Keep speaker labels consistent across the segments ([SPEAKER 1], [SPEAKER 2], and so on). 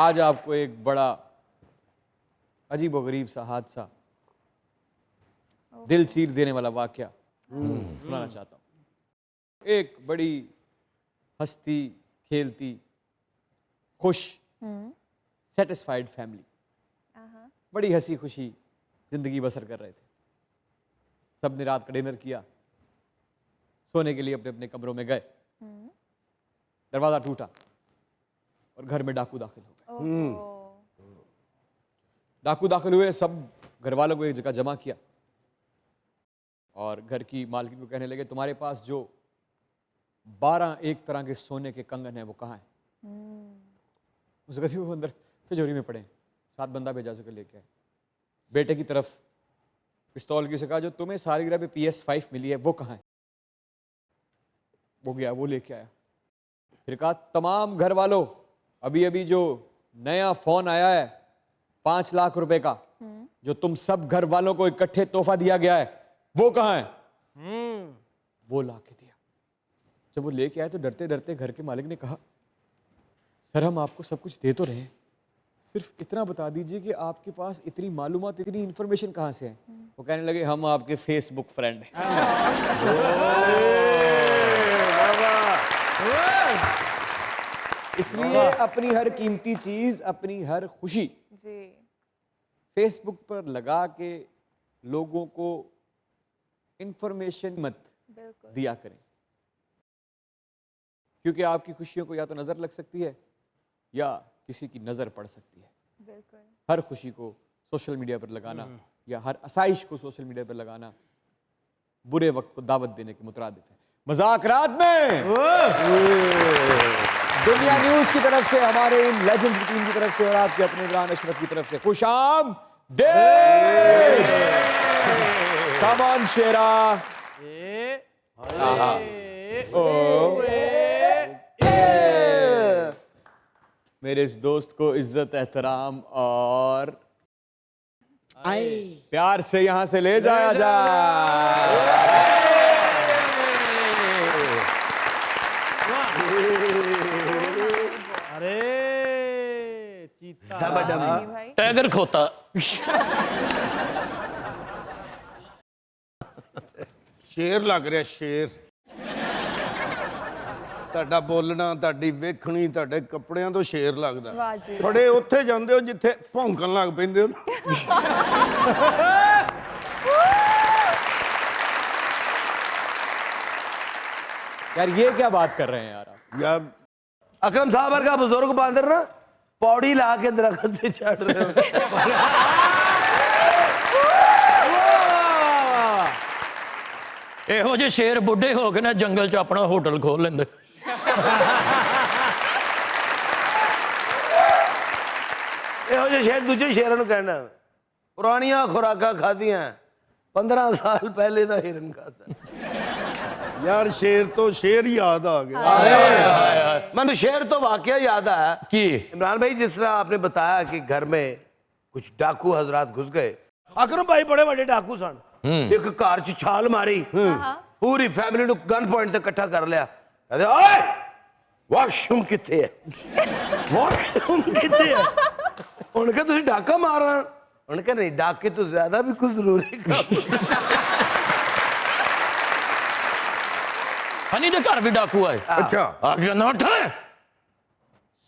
[SPEAKER 1] आज आपको एक बड़ा अजीबोगरीब सा हादसा, दिल चीर देने वाला वाकया सुनाना चाहता हूँ। एक बड़ी हंसती खेलती खुश सेटिस्फाइड फैमिली बड़ी हंसी खुशी जिंदगी बसर कर रहे थे। सबने रात का डिनर किया, सोने के लिए अपने अपने कमरों में गए। दरवाजा टूटा और घर में डाकू दाखिल हो गए। डाकू दाखिल हुए, सब घर वालों को एक जगह जमा किया और घर की मालकिन को कहने लगे, तुम्हारे पास जो 12 एक तरह के सोने के कंगन हैं वो कहाँ हैं? उसने कहा वो अंदर तिजोरी में पड़े। 7 बंदा भेजा सके लेके आए। बेटे की तरफ पिस्तौल की से कहा, जो तुम्हें सालगिरह पे PS5 मिली है वो कहाँ है? वो गया, वो लेके आया। फिर कहा, तमाम घर वालों, अभी अभी जो नया फोन आया है 5 लाख रुपए का, जो तुम सब घर वालों को इकट्ठे तोहफा दिया गया है, वो कहाँ है? वो ला के दिया। जब वो लेके आए तो डरते डरते घर के मालिक ने कहा, सर हम आपको सब कुछ दे तो रहे हैं, सिर्फ इतना बता दीजिए कि आपके पास इतनी मालूमात, इतनी इंफॉर्मेशन कहाँ से है? वो कहने लगे, हम आपके फेसबुक फ्रेंड हैं। इसलिए अपनी हर कीमती चीज, अपनी हर खुशी फेसबुक पर लगा के लोगों को इंफॉर्मेशन मत दिया करें, क्योंकि आपकी खुशियों को या तो नजर लग सकती है या किसी की नजर पड़ सकती है। हर खुशी को सोशल मीडिया पर लगाना या हर आसाइश को सोशल मीडिया पर लगाना बुरे वक्त को दावत देने के मुतरादिफ है। मजाक रात में दुनिया न्यूज की तरफ से, हमारे इन लेजेंड्स की टीम की तरफ से और आपके अपने इमरान अशरफ की तरफ से खुशाम दे। कम ऑन शेरा। मेरे इस दोस्त को इज्जत, एहतराम और प्यार से यहां से ले जाया जाए।
[SPEAKER 2] टाइगर खोता
[SPEAKER 3] शेर लग रहा, शेर। ਤੁਹਾਡਾ ਬੋਲਣਾ, ਤੁਹਾਡੀ ਵੇਖਣੀ, ਤੁਹਾਡੇ ਕੱਪੜਿਆਂ ਤੋਂ ਸ਼ੇਰ ਲੱਗਦਾ। ਥੋੜੇ ਉੱਥੇ ਜਾਂਦੇ ਹੋ ਜਿੱਥੇ ਭੌਂਕਣ ਲੱਗ ਪੈਂਦੇ ਹੋ।
[SPEAKER 1] यार ये क्या बात कर रहे हैं यार आप?
[SPEAKER 3] यार
[SPEAKER 4] अकरम साहब वर्गा बुजुर्ग बांदर ना पौड़ी ला के दरख्त पे चढ़ रहे हो।
[SPEAKER 2] ਇਹੋ ਜਿਹੇ ਸ਼ੇਰ ਬੁੱਢੇ ਹੋ ਕੇ ਨਾ ਜੰਗਲ 'ਚ ਆਪਣਾ ਹੋਟਲ ਖੋਲ ਲੈਂਦੇ।
[SPEAKER 4] ਇਹੋ ਜਿਹੇ ਸ਼ੇਰ ਦੂਜੇ ਸ਼ੇਰਾਂ ਨੂੰ ਕਹਿਣਾ ਪੁਰਾਣੀਆਂ ਖੁਰਾਕਾਂ ਖਾਧੀਆਂ 15 ਸਾਲ ਪਹਿਲੇ ਦਾ ਹਿਰਨ ਖਾਦਾ।
[SPEAKER 3] यार शेर तो शेर ही याद आ गया।
[SPEAKER 4] मैंने शेर तो वाकया याद आया
[SPEAKER 2] कि
[SPEAKER 4] इमरान भाई जिस तरह आपने बताया कि घर में कुछ डाकू हजरात घुस गए। अकरम भाई बड़े बड़े डाकू सन, एक कार च छाल मारी, पूरी फैमिली ਨੂੰ गन पॉइंट ਤੇ ਇਕੱਠਾ ਕਰ ਲਿਆ। ਕਹਿੰਦੇ ਓਏ ਵਾਸ਼ਰੂਮ ਕਿੱਥੇ ਹੈ? ਵਾਸ਼ਰੂਮ ਕਿੱਥੇ ਹੈ? ਉਹਨੇ ਕਿਹਾ ਤੁਸੀਂ ਡਾਕਾ ਮਾਰਨਾ? ਉਹਨੇ ਕਿਹਾ ਨਹੀਂ, ਡਾਕੇ ਤੋਂ ਜ਼ਿਆਦਾ ਵੀ ਕੁਝ ਜ਼ਰੂਰੀ ਕੰਮ।
[SPEAKER 2] हनी के घर भी डाकू आए।
[SPEAKER 3] अच्छा
[SPEAKER 2] आ गया ना, उठ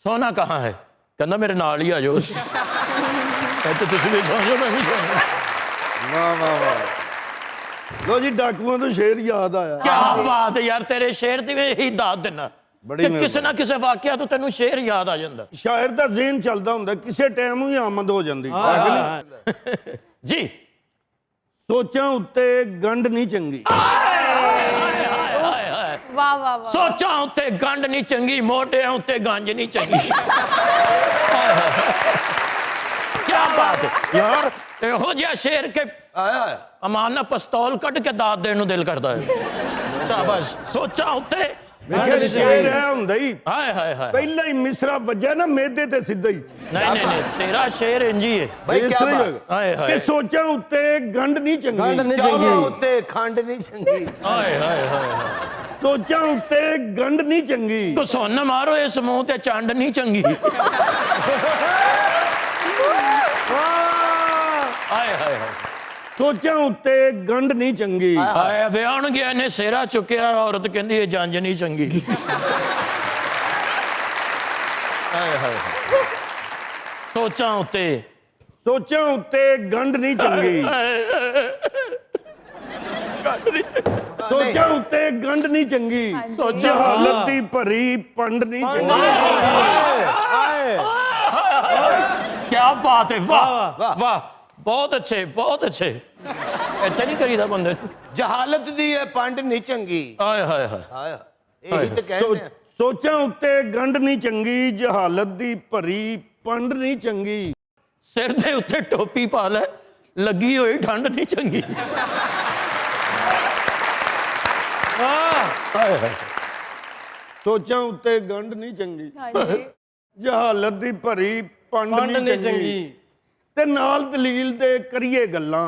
[SPEAKER 2] सोना कहाँ है? कहना मेरे नाल ही आ जाओ। कहते तुम भी सो जाओ, मैं भी सो जाऊं।
[SPEAKER 3] वाह वाह वाह। लो जी डाकुओं तो शेर याद आया।
[SPEAKER 2] क्या बात है यार, तेरे शेर दी ही दाद देना
[SPEAKER 3] बड़ी
[SPEAKER 2] किसी ना किसी वाकया तो तेन शेर याद आ जाता।
[SPEAKER 3] शायर का ज़हन चलता हुंदा, किसी टाइम ही आमद हो जाती।
[SPEAKER 2] जी
[SPEAKER 3] सोचां उत्ते गंढ नहीं चंगी।
[SPEAKER 5] वाह वाह वाह।
[SPEAKER 2] सोचा उत्ते गंढ नहीं चंगी, मोटे उत्ते गंज नहीं चंगी। क्या बात है यार, ਇਹੋ ਜਿਹਾ शेर के अमान ना पिस्तौल कट के दाद देने ਨੂੰ दिल करता है। शाबाश। सोचा उत्ते
[SPEAKER 3] शेर है हुंदा ही।
[SPEAKER 2] हाय हाय हाय,
[SPEAKER 3] पहला ही मिसरा वजया ना मेदे ते सीधा ही।
[SPEAKER 2] नहीं नहीं नहीं, तेरा शेर इंजी है
[SPEAKER 4] भाई क्या बात?
[SPEAKER 2] हाय हाय,
[SPEAKER 3] कि सोचा उत्ते गंढ नहीं चंगी।
[SPEAKER 4] चावल उत्ते खंड नहीं चंगी।
[SPEAKER 2] हाय हाय हाय।
[SPEAKER 3] ਸੋਚਾਂ ਉੱਤੇ ਗੰਢ ਨਹੀਂ ਚੰਗੀ।
[SPEAKER 2] ਤੂੰ ਸੁਣ ਮਾਰੋ ਇਸ ਮੂੰਹ ਤੇ ਚੰਡ ਨਹੀਂ ਚੰਗੀ। ਹਾਏ ਹਾਏ ਹਾਏ
[SPEAKER 3] ਸੋਚਾਂ ਉੱਤੇ ਗੰਢ ਨਹੀਂ ਚੰਗੀ।
[SPEAKER 2] ਹਾਏ ਵਿਆਹਣ ਗਿਆ ਨੇ ਸਿਹਰਾ ਚੁੱਕਿਆ, ਔਰਤ ਕਹਿੰਦੀ ਇਹ ਜੰਜ ਨਹੀਂ ਚੰਗੀ। ਹਾਏ ਹਾਏ ਸੋਚਾਂ ਉੱਤੇ
[SPEAKER 3] ਸੋਚਾਂ ਉੱਤੇ ਗੰਢ ਨਹੀਂ ਚੰਗੀ। ਸੋਚਾਂ ਉੱਤੇ ਗੰਢ ਨਹੀਂ ਚੰਗੀ। ਜਹਾਲਤ ਦੀ ਭਰੀ ਪੰਡ ਨਹੀਂ ਚੰਗੀ।
[SPEAKER 2] क्या बात है, वाह वाह, बहुत अच्छे बहुत अच्छे। ऐसा नहीं करीदा बंदे।
[SPEAKER 4] जहालत दी है पंड नहीं चंगी।
[SPEAKER 2] हाय हाय हाय
[SPEAKER 4] हाय यही तो कहते हैं।
[SPEAKER 3] ਸੋਚਾਂ ਉੱਤੇ ਗੰਢ ਨਹੀਂ ਚੰਗੀ, ਜਹਾਲਤ ਦੀ ਭਰੀ ਪੰਡ ਨਹੀਂ ਚੰਗੀ।
[SPEAKER 2] सिर दे उत्ते टोपी पा ले, लगी हुई ठंड नहीं चंगी। हाय हाय
[SPEAKER 3] ਸੋਚਾਂ ਉੱਤੇ ਗੰਢ ਨਹੀਂ ਚੰਗੀ, ਜਹਾਲਤ ਦੀ ਭਰੀ ਪੰਡ ਨਹੀਂ ਚੰਗੀ। ਤੇ ਨਾਲ ਦਲੀਲ ਦੇ ਕਰੀਏ ਗੱਲਾਂ।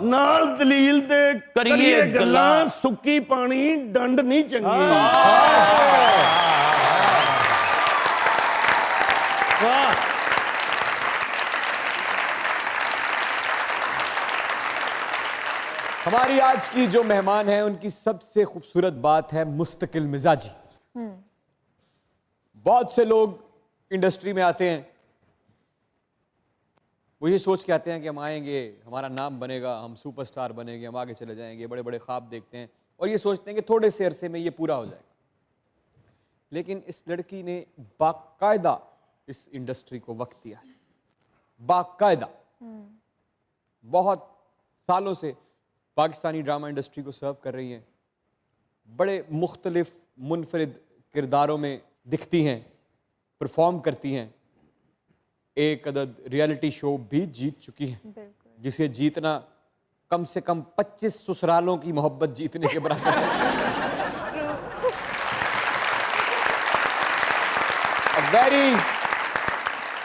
[SPEAKER 3] ਨਾਲ ਦਲੀਲ ਦੇ ਕਰੀਏ ਗੱਲਾਂ, ਸੁੱਕੀ ਪਾਣੀ ਡੰਡ ਨਹੀਂ ਚੰਗੀ।
[SPEAKER 2] वाह
[SPEAKER 1] हमारी आज की जो मेहमान है उनकी सबसे खूबसूरत बात है मुस्तकिल मिजाजी। बहुत से लोग इंडस्ट्री में आते हैं, वो ये सोच के आते हैं कि हम आएंगे, हमारा नाम बनेगा, हम सुपरस्टार बनेंगे, हम आगे चले जाएंगे, बड़े बड़े ख्वाब देखते हैं और ये सोचते हैं कि थोड़े से अरसे में ये पूरा हो जाएगा। लेकिन इस लड़की ने बाकायदा इस इंडस्ट्री को वक्त दिया है, बाकायदा। बहुत सालों से पाकिस्तानी ड्रामा इंडस्ट्री को सर्व कर रही हैं, बड़े मुख्तलिफ मुनफरिद किरदारों में दिखती हैं, परफॉर्म करती हैं, एक अदद रियलिटी शो भी जीत चुकी हैं, जिसे जीतना कम से कम 25 ससुरालों की मोहब्बत जीतने के बराबर है। Very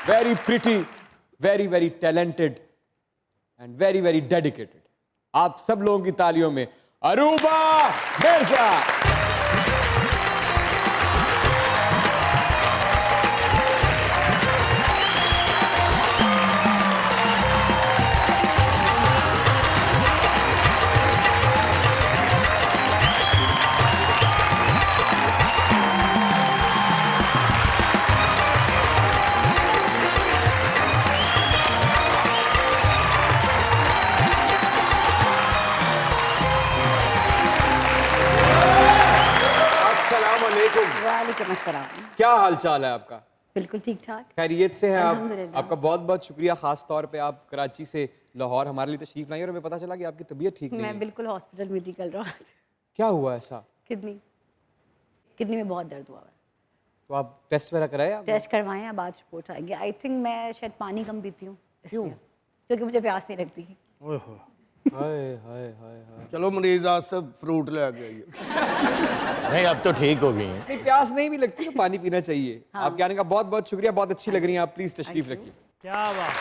[SPEAKER 1] very pretty, very very talented and very very dedicated. आप सब लोगों की तालियों में अरूबा मिर्जा।
[SPEAKER 5] वालेकुम अस्सलाम।
[SPEAKER 1] क्या हाल चाल है आपका?
[SPEAKER 5] बिल्कुल ठीक ठाक।
[SPEAKER 1] खैरियत से हैं आप?
[SPEAKER 5] अल्हम्दुलिल्लाह।
[SPEAKER 1] आपका बहुत बहुत शुक्रिया, खास तौर पे आप कराची से लाहौर हमारे लिए तशरीफ लाई और हमें पता चला कि आपकी तबीयत ठीक नहीं
[SPEAKER 5] मैं
[SPEAKER 1] है।
[SPEAKER 5] बिल्कुल हॉस्पिटल में थी कल रात।
[SPEAKER 1] क्या हुआ ऐसा?
[SPEAKER 5] किडनी में बहुत दर्द हुआ है।
[SPEAKER 1] तो आप टेस्ट वगैरह कराए आपने?
[SPEAKER 5] टेस्ट करवाए हैं, बाद रिपोर्ट आएगी। आई थिंक मैं शायद पानी कम पीती हूँ
[SPEAKER 1] क्यों?
[SPEAKER 5] क्योंकि मुझे प्यास नहीं लगती।
[SPEAKER 1] हाय हाय हाय हाय।
[SPEAKER 3] ਚਲੋ ਮਰੀਜ਼ ਵਾਸਤੇ ਫਰੂਟ ਲੈ ਕੇ ਆਈਏ।
[SPEAKER 2] नहीं अब तो ठीक हो गई हैं।
[SPEAKER 1] नहीं, प्यास नहीं भी लगती तो पानी पीना चाहिए। आपके आने का बहुत बहुत शुक्रिया, बहुत अच्छी लग रही हैं आप, प्लीज तशरीफ रखिए।
[SPEAKER 6] क्या बात।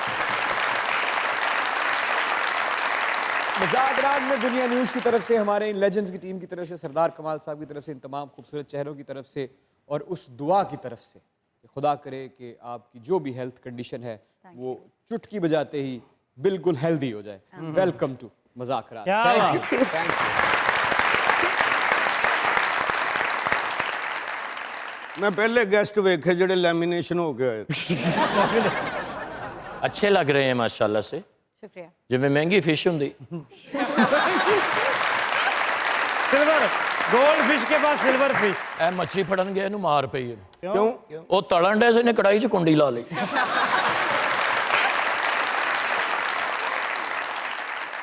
[SPEAKER 1] मजाक राग में दुनिया न्यूज़ की तरफ से, हमारे इन लेजेंड्स की टीम की तरफ से, सरदार कमाल साहब की तरफ से, इन तमाम खूबसूरत चेहरों की तरफ से और उस दुआ की तरफ से कि खुदा करे कि आपकी जो भी हेल्थ कंडीशन है वो चुटकी बजाते ही बिल्कुल हेल्दी हो जाए। वेलकम टू मजाक राग।
[SPEAKER 6] Thank you.
[SPEAKER 1] Thank you.
[SPEAKER 3] ਮੈਂ ਪਹਿਲੇ ਗੈਸਟ ਵੇਖੇ ਜਿਹੜੇ ਲੈਮੀਨੇਸ਼ਨ ਹੋ ਕੇ ਆਏ।
[SPEAKER 2] अच्छे लग रहे हैं माशाल्लाह से,
[SPEAKER 5] शुक्रिया।
[SPEAKER 2] जिवें महंगी फिश होंगी।
[SPEAKER 6] सिल्वर गोल्ड फिश के पास सिल्वर फिश।
[SPEAKER 2] ए मछली फड़न गए इहनूं मार पई है।
[SPEAKER 3] ਕਿਉਂ?
[SPEAKER 2] वो तलन डे से ने कढ़ाई च कुंडी ला ली।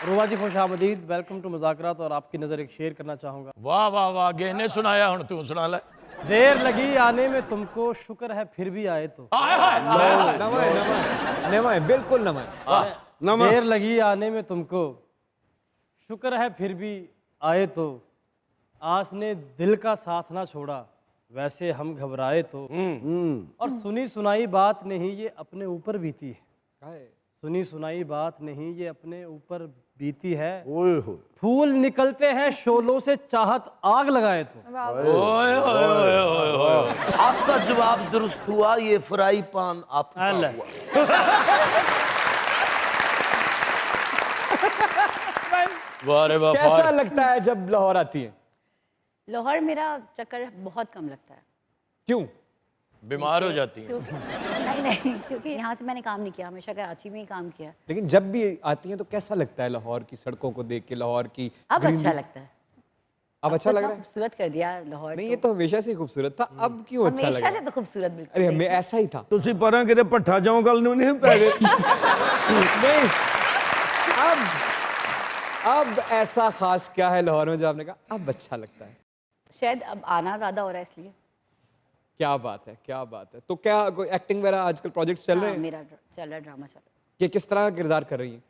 [SPEAKER 6] रूबा जी खुश आमदीद, वेलकम टू मुज़ाकरात। और आपकी नज़र एक शेर करना चाहूँगा।
[SPEAKER 2] वाह वाह वाह, गहने सुनाया, हुण तू सुना ले।
[SPEAKER 6] देर लगी आने में तुमको, शुक्र है फिर भी आए तो।
[SPEAKER 1] नवा है, बिल्कुल नवा है।
[SPEAKER 3] ਨਵਾਂ
[SPEAKER 6] देर लगी आने में तुमको, शुक्र है फिर भी आए तो। आस ने दिल का साथ ना छोड़ा, वैसे हम घबराए तो। और सुनी सुनाई बात नहीं ये अपने ऊपर बीती है। सुनी सुनाई बात नहीं ये अपने ऊपर बीती है।
[SPEAKER 3] ओए होए
[SPEAKER 6] फूल निकलते हैं शोलों से चाहत आग लगाए तो।
[SPEAKER 2] ओए ओए ओए ओए ओए।
[SPEAKER 4] आपका जवाब दुरुस्त हुआ, ये फ्राई पान आपका
[SPEAKER 6] अल्लाह।
[SPEAKER 4] हुआ।
[SPEAKER 2] वाह रे वाह,
[SPEAKER 1] कैसा
[SPEAKER 2] फार।
[SPEAKER 1] लगता है जब लाहौर आती है?
[SPEAKER 5] लाहौर मेरा चक्कर बहुत कम लगता है,
[SPEAKER 1] क्यों?
[SPEAKER 2] बीमार हो जाती है।
[SPEAKER 5] क्योंकि नहीं क्योंकि यहाँ से मैंने काम नहीं किया, हमेशा कराची में ही काम किया।
[SPEAKER 1] लेकिन जब भी आती हैं तो कैसा लगता है लाहौर की सड़कों को देख के, लाहौर की
[SPEAKER 5] अब
[SPEAKER 1] greenery?
[SPEAKER 5] अच्छा लगता है।
[SPEAKER 1] अब अच्छा लग रहा है?
[SPEAKER 5] खूबसूरत कर दिया लाहौर
[SPEAKER 1] नहीं,
[SPEAKER 5] को।
[SPEAKER 1] ये तो हमेशा से ही खूबसूरत था, अब क्यों अच्छा लग
[SPEAKER 5] हमेशा
[SPEAKER 1] रहा
[SPEAKER 5] से
[SPEAKER 1] है?
[SPEAKER 5] तो खूबसूरत बिल्कुल।
[SPEAKER 1] अरे हमें ऐसा ही था।
[SPEAKER 3] ਤੁਸੀਂ ਪਰਾਂ ਕਿਤੇ ਭੱਠਾ ਚੌਂਕ ਵੱਲ ਨੂੰ ਨਹੀਂ ਪੈ ਗਏ?
[SPEAKER 1] नहीं, अब ऐसा खास क्या है लाहौर में जो आपने कहा अब अच्छा लगता है?
[SPEAKER 5] शायद अब आना ज्यादा हो रहा है इसलिए।
[SPEAKER 1] क्या बात है, क्या बात है। तो क्या कोई एक्टिंग वगैरह आजकल प्रोजेक्ट्स चल रहे
[SPEAKER 5] हाँ,
[SPEAKER 1] हैं
[SPEAKER 5] मेरा चल रहा है, ड्रामा चल रहा
[SPEAKER 1] कि किस तरह का किरदार कर रही हैं?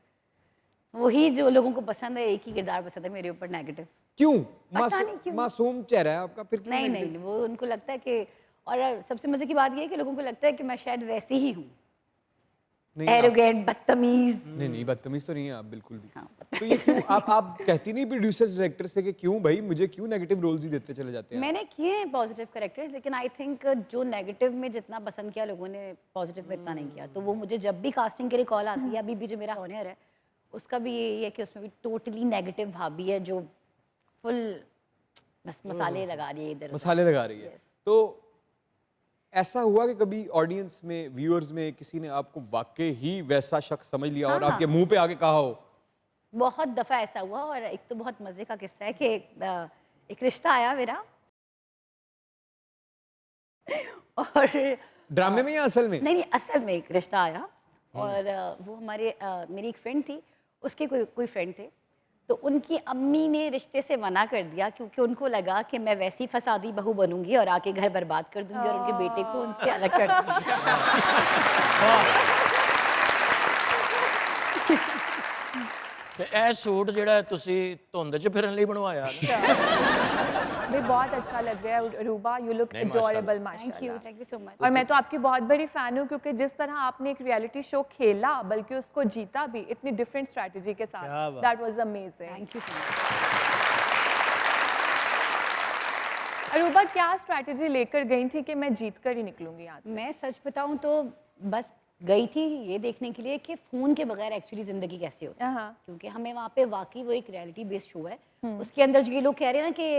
[SPEAKER 5] है। वही जो लोगों को पसंद है, एक ही किरदार पसंद है मेरे ऊपर, नेगेटिव।
[SPEAKER 1] क्यों?
[SPEAKER 5] नहीं क्यों।
[SPEAKER 1] मासूम चेहरा है आपका, फिर क्यों
[SPEAKER 5] नहीं
[SPEAKER 1] negative?
[SPEAKER 5] नहीं, वो उनको लगता है कि, और सबसे मजे की बात ये है कि लोगों को लगता है कि मैं शायद वैसी ही हूँ,
[SPEAKER 1] नहीं, आप-
[SPEAKER 5] एरोगेंट, बदतमीज।
[SPEAKER 1] नहीं नहीं, बदतमीज तो नहीं है आप बिल्कुल भी।
[SPEAKER 5] हाँ,
[SPEAKER 1] तो ये क्यों आप कहती नहीं प्रोड्यूसर्स डायरेक्टर से कि क्यों भाई मुझे क्यों नेगेटिव रोल्स ही देते चले जाते हैं?
[SPEAKER 5] मैंने किए हैं पॉजिटिव कैरेक्टर्स, लेकिन आई थिंक जो नेगेटिव में जितना पसंद किया लोगों ने, पॉजिटिव में इतना नहीं किया। तो वो मुझे जब भी कास्टिंग के लिए कॉल आती है, अभी भी जो मेरा ऑनर है उसका भी यही है कि उसमें भी टोटली नेगेटिव भाभी है जो फुल बस मसाले लगा रही है इधर
[SPEAKER 1] मसाले लगा रही है। तो ऐसा हुआ कि कभी ऑडियंस में, व्यूअर्स में किसी ने आपको वाकई ही वैसा शख्स समझ लिया और
[SPEAKER 5] हाँ।
[SPEAKER 1] आपके मुंह पे आके कहा हो?
[SPEAKER 5] बहुत दफ़ा ऐसा हुआ। और एक तो बहुत मज़े का किस्सा है कि एक रिश्ता आया मेरा और
[SPEAKER 1] ड्रामे में या असल में?
[SPEAKER 5] नहीं, असल में एक रिश्ता आया। और वो हमारे मेरी एक फ्रेंड थी, उसके कोई फ्रेंड थे, तो उनकी अम्मी ने रिश्ते से मना कर दिया क्योंकि उनको लगा कि मैं वैसी फसादी बहू बनूंगी और आके घर बर्बाद कर दूंगी और उनके बेटे को उनसे अलग कर दूंगी।
[SPEAKER 2] ਤੇ ਇਹ ਸੂਟ ਜਿਹੜਾ ਤੁਸੀਂ ਧੁੰਦ 'ਚ ਫਿਰਨ ਲਈ ਬਣਵਾਇਆ ਨਾ?
[SPEAKER 7] भी बहुत अच्छा लग रहा है रूबा, यू लुक
[SPEAKER 2] नहीं,
[SPEAKER 7] एडोरेबल
[SPEAKER 5] थैंक यू
[SPEAKER 7] माशाल्लाह।
[SPEAKER 5] So much.
[SPEAKER 7] और मैं तो आपकी बहुत बड़ी फ़ैन हूँ क्योंकि जिस तरह आपने एक रियलिटी शो खेला बल्कि उसको जीता भी इतनी डिफरेंट स्ट्रैटेजी के
[SPEAKER 6] क्या
[SPEAKER 7] साथ,
[SPEAKER 6] बात।
[SPEAKER 7] That was amazing.
[SPEAKER 5] Thank you so much.
[SPEAKER 7] Aruba, क्या स्ट्रैटेजी लेकर गई थी कि मैं जीत कर ही निकलूंगी यहाँ से?
[SPEAKER 5] मैं सच बताऊं तो बस गई थी ये देखने के लिए कि फ़ोन के बगैर एक्चुअली ज़िंदगी कैसे होती है।
[SPEAKER 7] हाँ।
[SPEAKER 5] क्योंकि हमें वहाँ पे वाकई वो एक रियलिटी बेस्ड शो है, उसके अंदर जो ये लोग कह रहे हैं ना कि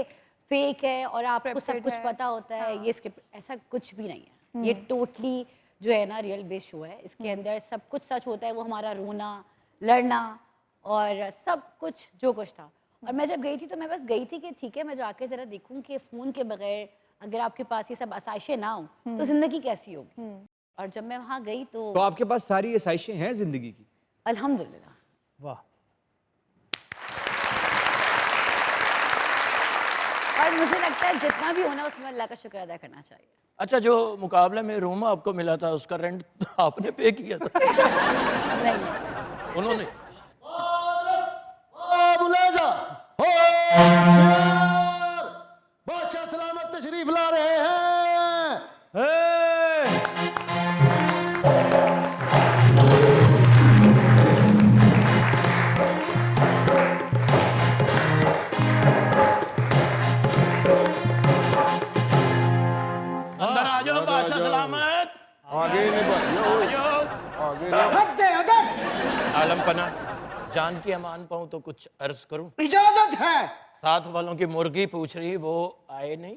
[SPEAKER 5] फेक है और आपको सब
[SPEAKER 7] Scripted
[SPEAKER 5] कुछ
[SPEAKER 7] है।
[SPEAKER 5] पता होता है, ये स्क्रिप्ट, ऐसा कुछ भी नहीं है। ये टोटली जो है ना रियल बेस्ड शो है। इसके अंदर सब कुछ सच होता है, वो हमारा रोना, लड़ना और सब कुछ जो कुछ था। और मैं जब गई थी तो मैं बस गई थी कि ठीक है मैं जाके ज़रा देखूं कि फ़ोन के बगैर अगर आपके पास ये सब आसाइशें ना हो तो ज़िंदगी कैसी होगी। और जब मैं वहाँ गई तो
[SPEAKER 1] तो आपके पास सारी आसाइशें हैं जिंदगी की?
[SPEAKER 5] अल्हम्दुलिल्लाह।
[SPEAKER 6] वाह।
[SPEAKER 5] और मुझे लगता है जितना भी होना उसमें अल्लाह का शुक्र अदा करना चाहिए।
[SPEAKER 2] अच्छा, जो मुकाबले में रूम आपको मिला था उसका रेंट आपने पे किया था?
[SPEAKER 5] नहीं
[SPEAKER 2] उन्होंने?
[SPEAKER 8] बुलेजा हो शेर बादशाह सलामत तशरीफ ला रहे हैं।
[SPEAKER 2] अंदर आ जाओ बादशाह सलामत,
[SPEAKER 3] आगे नहीं भाई
[SPEAKER 2] आ जाओ।
[SPEAKER 3] आगे नहीं।
[SPEAKER 2] आलम पना, जान की अमान पाऊं तो कुछ अर्ज करूं?
[SPEAKER 8] इजाजत है।
[SPEAKER 2] साथ वालों की मुर्गी पूछ रही, वो आए नहीं?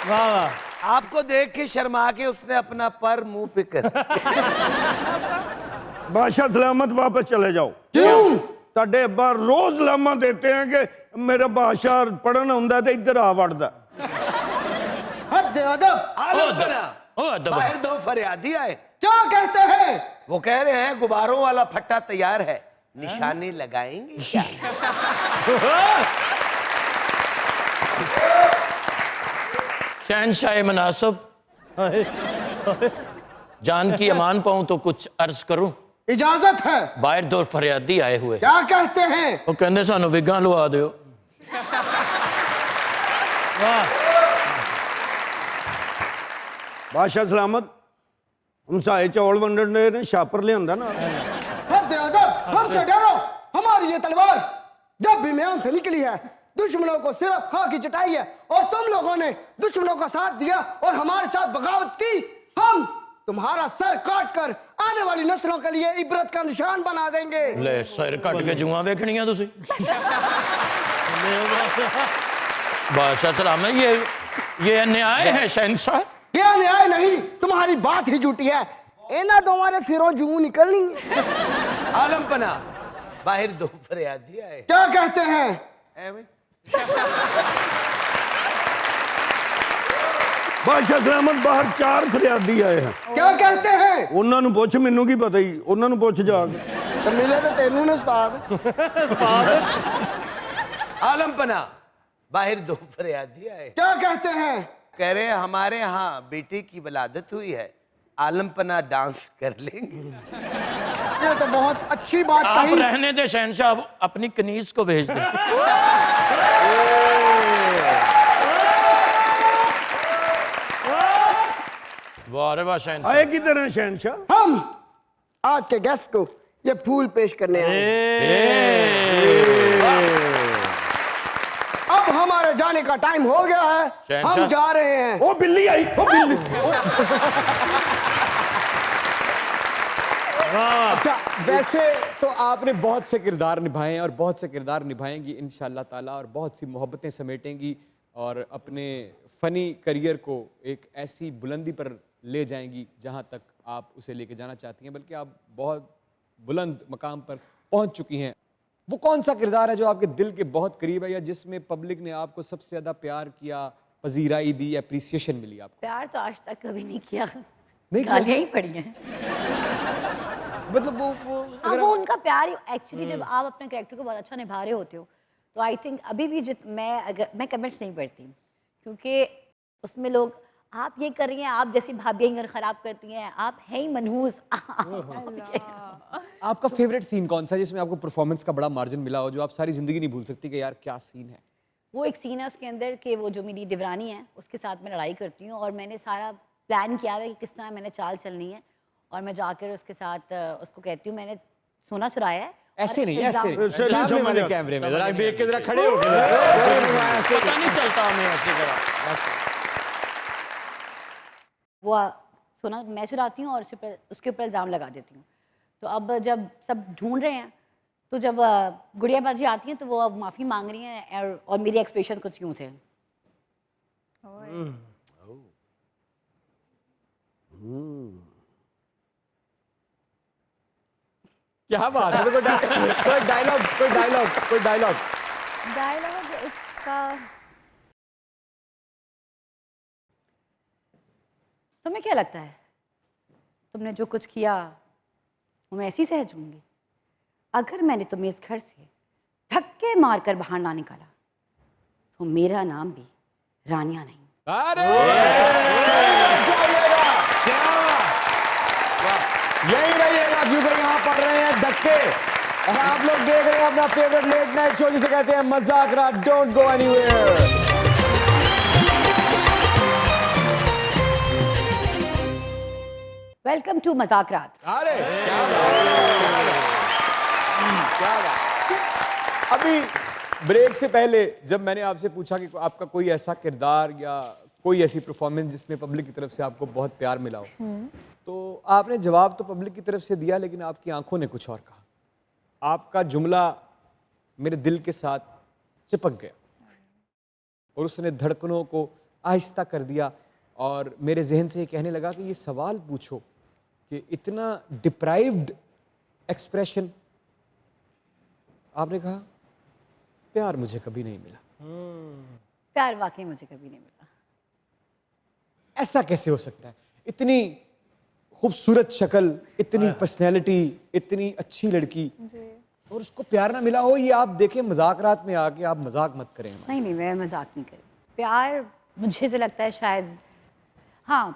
[SPEAKER 6] वाह वाह।
[SPEAKER 4] आपको देख के शर्मा के उसने अपना पर मुंह पे कर
[SPEAKER 3] बादशाह सलामत वापस चले जाओ। क्यों? ਤੁਹਾਡੇ ਅੱਬਾ ਰੋਜ਼ ਲਾਮਾ देते हैं कि मेरा बादशाह पढ़न आंदा ते इधर आ वड़दा।
[SPEAKER 8] हद अदब।
[SPEAKER 4] आलम बना
[SPEAKER 2] ओ अदब।
[SPEAKER 4] बाहर दो फरियादी आए।
[SPEAKER 8] क्या कहते हैं?
[SPEAKER 4] वो कह रहे हैं गुब्बारों वाला फट्टा तैयार है, निशानी लगाएंगे क्या?
[SPEAKER 2] शहनशाह मुनासिब, जान की अमान पाऊं तो कुछ अर्ज करूं?
[SPEAKER 8] इजाजत है।
[SPEAKER 2] बाहर दो फरियादी आए हुए,
[SPEAKER 8] क्या कहते हैं?
[SPEAKER 2] वो कहते सानू विगा लवा दियो।
[SPEAKER 3] बादशाह सलामत हम साए चौल वंडन दे ने छापर लियांदा ना।
[SPEAKER 8] हद अदब, हमसे डरो। हमारी ये तलवार जब भी म्यान से निकली है, दुश्मनों को सिर्फ खा की चटाई है, और तुम लोगों ने दुश्मनों का साथ दिया और हमारे साथ बगावत की। हम तुम्हारा सर काट कर आने वाली नस्लों के लिए इबरत का निशान बना देंगे।
[SPEAKER 2] ले सिर कट के जुआ देखनिया तुसी बादशाह सलाम है, ये न्याय है शहंशाह?
[SPEAKER 8] क्या न्याय नहीं, तुम्हारी बात ही झूठी है। इन्हें तुम्हारे सिरों जूं निकलनी।
[SPEAKER 4] आलमपना बाहर दो फरियादी आए।
[SPEAKER 8] क्या कहते हैं?
[SPEAKER 3] बादशाह सलामत बाहर 4 फरियादी आए हैं।
[SPEAKER 8] क्या कहते हैं?
[SPEAKER 3] ਉਹਨਾਂ ਨੂੰ ਪੁੱਛ, ਮੈਨੂੰ ਕੀ ਪਤਾ ਹੀ, ਉਹਨਾਂ ਨੂੰ ਪੁੱਛ ਜਾ ਕੇ।
[SPEAKER 8] तो मिले तो तेनू ने उस्ताद।
[SPEAKER 4] आलमपना बाहर दो फरियादी आए।
[SPEAKER 8] क्या कहते हैं?
[SPEAKER 4] कह रहे हैं हमारे यहाँ बेटे की विलादत हुई है, आलमपना डांस कर लेंगे।
[SPEAKER 8] ये तो बहुत अच्छी बात
[SPEAKER 2] आप
[SPEAKER 8] कही।
[SPEAKER 2] रहने दे शहंशाह, अब अपनी कनीज को भेज दे। वाह रे वाह शहंशाह।
[SPEAKER 3] आए किधर हैं शहंशाह?
[SPEAKER 8] हम आज के गेस्ट को ये फूल पेश करने आए हैं। अब हमारे जाने का टाइम हो गया है,
[SPEAKER 2] शहंशाह।
[SPEAKER 8] हम जा रहे हैं।
[SPEAKER 3] ओ बिल्ली आई, ओ बिल्ली।
[SPEAKER 1] अच्छा, वैसे तो आपने बहुत से किरदार निभाए हैं और बहुत से किरदार निभाएंगी इंशाल्लाह ताला, और बहुत सी मोहब्बतें समेटेंगी और अपने फ़नी करियर को एक ऐसी बुलंदी पर ले जाएंगी जहां तक आप उसे लेके जाना चाहती हैं, बल्कि आप बहुत बुलंद मकाम पर पहुंच चुकी हैं। वो कौन सा किरदार है जो आपके दिल के बहुत करीब है, या जिसमें पब्लिक ने आपको सबसे ज़्यादा प्यार किया, पजीराई दी, अप्रिसिएशन मिली आपको?
[SPEAKER 5] प्यार तो आज तक कभी नहीं किया,
[SPEAKER 1] नहीं किया?
[SPEAKER 5] गालियां ही पड़ी हैं।
[SPEAKER 1] मतलब वो
[SPEAKER 5] हाँ, वो उनका प्यार एक्चुअली जब आप अपने कैरेक्टर को बहुत अच्छा निभा रहे होते हो, तो आई थिंक अभी भी मैं कमेंट्स नहीं पढ़ती, क्योंकि उसमें लोग आप ये कर रही हैं, आप जैसी भाभी घर खराब करती हैं, आप हैं ही मनहूस।
[SPEAKER 1] आपका फेवरेट सीन कौन सा है जिसमें आपको परफॉर्मेंस का बड़ा मार्जिन मिला हो, जो आप सारी जिंदगी नहीं भूल सकती कि यार क्या सीन है?
[SPEAKER 5] वो एक सीन है उसके अंदर कि वो जो मेरी दिवरानी है उसके साथ मैं लड़ाई करती हूँ, और मैंने सारा प्लान किया हुआ है कि किस तरह मैंने चाल चलनी है, और मैं जाकर उसके साथ उसको कहती हूँ मैंने सोना चुराया है।
[SPEAKER 1] ऐसे नहीं,
[SPEAKER 5] इल्जाम-
[SPEAKER 1] ऐसे सामने वाले कैमरे में जरा देख के जरा खड़े हो के
[SPEAKER 2] पता नहीं चलता हमें ऐसे करा।
[SPEAKER 5] वो सोना मैं चुराती हूँ और उसके ऊपर इल्ज़ाम लगा देती हूँ। तो अब जब सब ढूंढ रहे हैं, तो जब गुड़िया बाजी आती हैं तो वो अब माफ़ी मांग रही हैं, और मेरे एक्सप्रेशन कुछ यूँ थे।
[SPEAKER 1] क्या बात है? कोई डायलॉग
[SPEAKER 5] डायलॉग इसका तुम्हें क्या लगता है, तुमने जो कुछ किया वो मैं ऐसे ही सहजूंगी? अगर मैंने तुम्हें इस घर से धक्के मारकर बाहर ना निकाला तो मेरा नाम भी रानिया नहीं।
[SPEAKER 1] अरे यही रहिएगा, क्योंकि यहाँ पड़ रहे हैं धक्के, और आप लोग देख रहे हैं अपना फेवरेट लेट नाइट शो जिसे कहते हैं Mazaak Raat. Don't go anywhere.
[SPEAKER 5] Welcome to Mazaak Raat.
[SPEAKER 1] अरे क्या बात। अभी ब्रेक से पहले जब मैंने आपसे पूछा कि आपका कोई ऐसा किरदार या कोई ऐसी परफॉर्मेंस जिसमें पब्लिक की तरफ से आपको बहुत प्यार मिला हो, तो आपने जवाब तो पब्लिक की तरफ से दिया, लेकिन आपकी आंखों ने कुछ और कहा। आपका जुमला मेरे दिल के साथ चिपक गया और उसने धड़कनों को आहिस्ता कर दिया, और मेरे जहन से ये कहने लगा कि ये सवाल पूछो कि इतना डिप्राइव्ड एक्सप्रेशन। आपने कहा प्यार मुझे कभी नहीं मिला।
[SPEAKER 5] प्यार वाकई मुझे कभी नहीं मिला।
[SPEAKER 1] ऐसा कैसे हो सकता है? इतनी खूबसूरत शक्ल, इतनी पर्सनैलिटी, इतनी अच्छी लड़की, और उसको प्यार ना मिला हो। ये आप देखें, मजाक रात में आके आप मजाक मत करें।
[SPEAKER 5] नहीं, मैं मजाक नहीं करी। प्यार मुझे तो लगता है शायद हाँ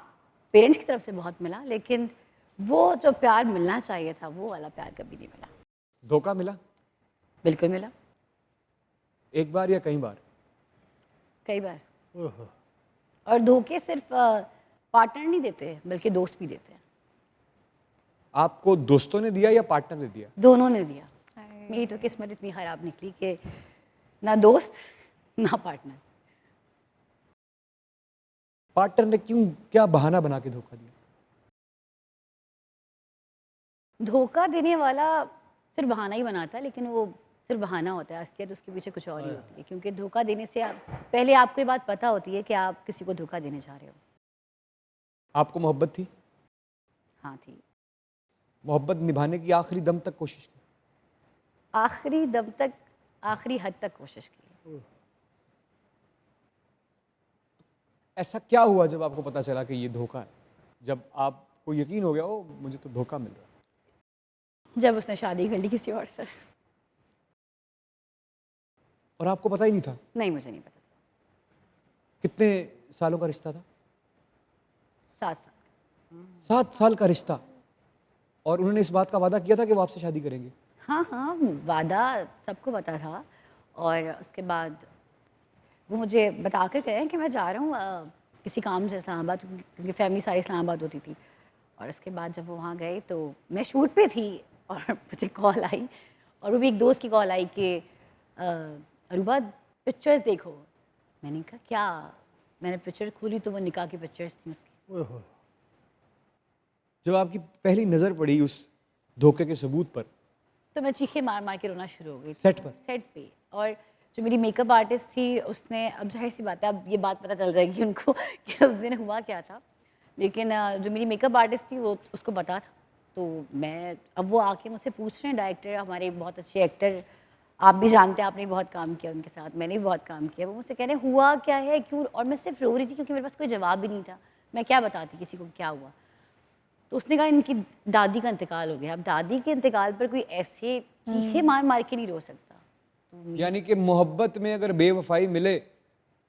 [SPEAKER 5] पेरेंट्स की तरफ से बहुत मिला, लेकिन वो जो प्यार मिलना चाहिए था वो वाला प्यार कभी नहीं मिला।
[SPEAKER 1] धोखा मिला?
[SPEAKER 5] बिल्कुल मिला,
[SPEAKER 1] एक बार या कई बार?
[SPEAKER 5] कई बार। और धोखे सिर्फ पार्टनर नहीं देते बल्कि दोस्त भी देते हैं।
[SPEAKER 1] आपको दोस्तों ने दिया या पार्टनर ने दिया?
[SPEAKER 5] दोनों ने दिया। मेरी तो किस्मत इतनी खराब निकली कि ना दोस्त ना पार्टनर।
[SPEAKER 1] पार्टनर ने क्या बहाना बना के धोखा दिया?
[SPEAKER 5] धोखा देने वाला सिर्फ बहाना ही बनाता है, लेकिन वो सिर्फ बहाना होता है, असलियत उसके पीछे कुछ और ही होती है। क्योंकि धोखा देने से पहले आपको ये बात पता होती है कि आप किसी को धोखा देने जा रहे हो।
[SPEAKER 1] आपको मोहब्बत थी?
[SPEAKER 5] हाँ थी।
[SPEAKER 1] मोहब्बत निभाने की आखिरी दम तक कोशिश की?
[SPEAKER 5] आखिरी दम तक, आखिरी हद तक कोशिश की।
[SPEAKER 1] ऐसा क्या हुआ जब आपको पता चला कि ये धोखा है? जब आपको यकीन हो गया हो मुझे तो धोखा मिल रहा है?
[SPEAKER 5] जब उसने शादी कर ली किसी और से।
[SPEAKER 1] और आपको पता ही नहीं था?
[SPEAKER 5] नहीं, मुझे नहीं पता।
[SPEAKER 1] कितने सालों का रिश्ता था?
[SPEAKER 5] 7 साल।
[SPEAKER 1] 7 साल का रिश्ता, और उन्होंने इस बात का वादा किया था कि वो आपसे शादी करेंगे?
[SPEAKER 5] हाँ हाँ, वादा सबको पता था। और उसके बाद वो मुझे बता कर गए कि मैं जा रहा हूँ किसी काम से इस्लामाबाद, क्योंकि फैमिली सारी इस्लामाबाद होती थी। और उसके बाद जब वो वहाँ गए तो मैं शूट पे थी और मुझे कॉल आई, और वो भी एक दोस्त की कॉल आई कि अरूबा पिक्चर्स देखो। मैंने कहा क्या? मैंने पिक्चर खोली तो वो निकाह की पिक्चर्स थी उसकी।
[SPEAKER 1] जब आपकी पहली नज़र पड़ी उस धोखे के सबूत पर
[SPEAKER 5] तो मैं चीखे मार मार के रोना शुरू हो गई।
[SPEAKER 1] सेट पर?
[SPEAKER 5] सेट पे। और जो मेरी मेकअप आर्टिस्ट थी उसने, अब जाहिर सी बात है अब ये बात पता चल जाएगी उनको कि उस दिन हुआ क्या था, लेकिन जो मेरी मेकअप आर्टिस्ट थी वो उसको पता था। तो मैं, अब वो आके मुझसे पूछ रहे हैं, डायरेक्टर हमारे बहुत अच्छे एक्टर, आप भी जानते हैं, आपने भी बहुत काम किया उनके साथ, मैंने भी बहुत काम किया। वो मुझसे कह रहे हैं हुआ क्या है, क्यों? और मैं सिर्फ रो रही थी क्योंकि मेरे पास कोई जवाब भी नहीं था। मैं क्या बताती किसी को क्या हुआ? तो उसने कहा इनकी दादी का इंतकाल हो गया। अब दादी के इंतकाल पर कोई ऐसे चीखे मार मार के नहीं रो सकता। तो
[SPEAKER 1] यानी कि मोहब्बत में अगर बेवफाई मिले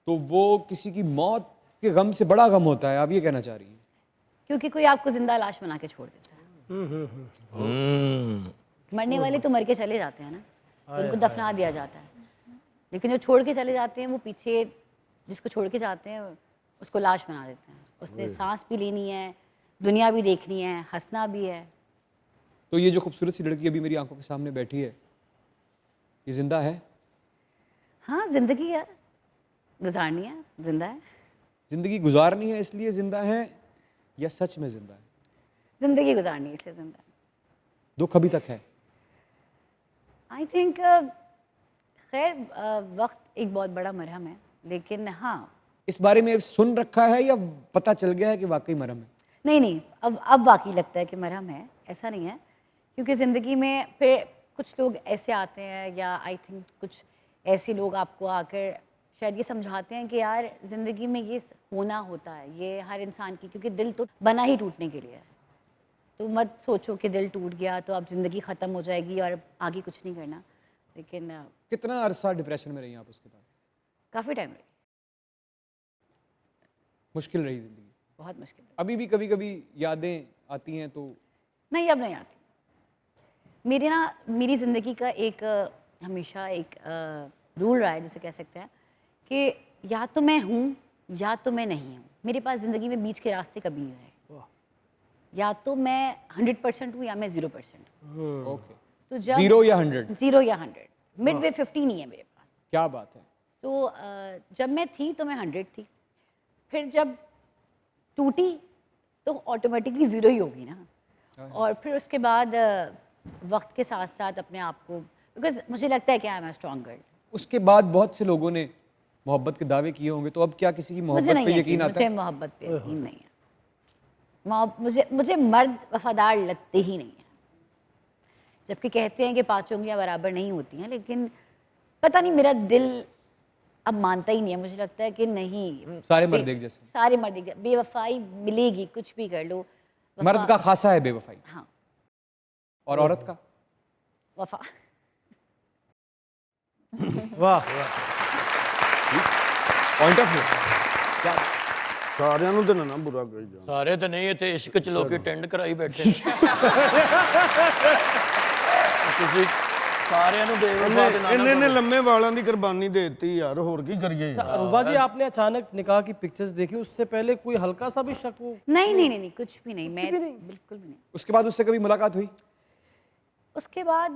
[SPEAKER 1] तो वो किसी की मौत के गम से बड़ा गम होता है, आप ये कहना चाह रही हैं?
[SPEAKER 5] क्योंकि कोई आपको जिंदा लाश बना के छोड़ देता है। मरने वाले तो मर के चले जाते हैं ना, तो उनको दफना दिया जाता है। लेकिन जो छोड़ के चले जाते हैं वो पीछे, जिसको छोड़ के जाते हैं उसको लाश बना देते हैं। उसने सांस भी लेनी है, दुनिया भी देखनी है, हंसना भी है।
[SPEAKER 1] तो ये जो खूबसूरत सी लड़की अभी मेरी आंखों के सामने बैठी है, ये जिंदा है?
[SPEAKER 5] हाँ, जिंदगी है, गुजारनी है, जिंदा है।
[SPEAKER 1] जिंदगी गुजारनी है इसलिए जिंदा है या सच में जिंदा है?
[SPEAKER 5] जिंदगी गुजारनी है इसलिए जिंदा है।
[SPEAKER 1] दुख अभी तक है?
[SPEAKER 5] आई थिंक खैर वक्त एक बहुत बड़ा मरहम है, लेकिन हाँ।
[SPEAKER 1] इस बारे में सुन रखा है या पता चल गया है कि वाकई मरहम है?
[SPEAKER 5] नहीं, अब वाकई लगता है कि मरहम है, ऐसा नहीं है। क्योंकि ज़िंदगी में फिर कुछ लोग ऐसे आते हैं, या आई थिंक कुछ ऐसे लोग आपको आकर शायद ये समझाते हैं कि यार ज़िंदगी में ये होना होता है, ये हर इंसान की, क्योंकि दिल तो बना ही टूटने के लिए है। तो मत सोचो कि दिल टूट गया तो अब ज़िंदगी ख़त्म हो जाएगी और आगे कुछ नहीं करना। लेकिन
[SPEAKER 1] कितना अरसा डिप्रेशन में रही आप उसके बाद?
[SPEAKER 5] काफ़ी टाइम रही,
[SPEAKER 1] मुश्किल रही जिंदगी?
[SPEAKER 5] बहुत मुश्किल रही।
[SPEAKER 1] अभी भी कभी कभी यादें आती हैं तो?
[SPEAKER 5] नहीं, अब नहीं आती। मेरी ज़िंदगी का एक हमेशा एक रूल रहा है, जिसे कह सकते हैं कि या तो मैं हूँ या तो मैं नहीं हूँ। मेरे पास ज़िंदगी में बीच के रास्ते कभी नहीं रहे। या तो मैं 100% हूँ या मैं 0% हूँ।
[SPEAKER 1] ओके।
[SPEAKER 5] तो जब
[SPEAKER 1] 0 या 100?
[SPEAKER 5] 0 या 100, मिडवे 50 नहीं है मेरे पास।
[SPEAKER 1] क्या बात है।
[SPEAKER 5] तो जब मैं थी तो मैं 100 थी, फिर जब टूटी तो ऑटोमेटिकली 0 ही होगी ना। और फिर उसके बाद वक्त के साथ साथ अपने आप को, बिकॉज मुझे लगता है कि I am a strong girl.
[SPEAKER 1] उसके बाद बहुत से लोगों ने मोहब्बत के दावे किए होंगे, तो अब क्या किसी की मोहब्बत पे यकीन आता
[SPEAKER 5] मुझे
[SPEAKER 1] है?
[SPEAKER 5] मोहब्बत पे यकीन नहीं है। मुझे मर्द वफादार लगते ही नहीं है। जबकि कहते हैं कि 5 उंगलियां बराबर नहीं होती हैं, लेकिन पता नहीं मेरा दिल अब मानता ही नहीं है। मुझे लगता है कि नहीं,
[SPEAKER 1] सारे मर्द एक जैसे?
[SPEAKER 5] सारे मर्द एक जैसे। बेवफाई मिलेगी, कुछ भी कर लो।
[SPEAKER 1] मर्द का खासा है बेवफाई?
[SPEAKER 5] हाँ।
[SPEAKER 1] और औरत का?
[SPEAKER 5] वफा।
[SPEAKER 6] वाह,
[SPEAKER 1] पॉइंट ऑफ व्यू क्या?
[SPEAKER 3] ਸਾਰਿਆਂ ਨੂੰ ਤਾਂ ਨਾ ਬੁਰਾ ਕਹੀ ਜਾ।
[SPEAKER 2] ਸਾਰੇ ਤਾਂ ਨਹੀਂ, ਇੱਥੇ ਇਸ਼ਕ ਚ ਲੋਕੀ ਟੈਂਡ ਕਰਾਈ ਬੈਠੇ ਤੁਸੀਂ ਸਾਰਿਆਂ ਨੂੰ ਬੇਵਫਾ ਦੇ ਨਾਲ
[SPEAKER 3] ਇਹਨੇ ਲੰਮੇ ਵਾਲਾਂ ਦੀ ਕੁਰਬਾਨੀ ਦੇ ਦਿੱਤੀ यार, ਹੋਰ ਕੀ करिए यार।
[SPEAKER 6] अरूबा जी, आपने अचानक निकाह की पिक्चर्स देखी, उससे पहले कोई हल्का सा भी शक हो?
[SPEAKER 5] नहीं नहीं नहीं नहीं, कुछ भी नहीं, मैं बिल्कुल भी नहीं।
[SPEAKER 1] उसके बाद उससे कभी मुलाकात हुई?
[SPEAKER 5] उसके बाद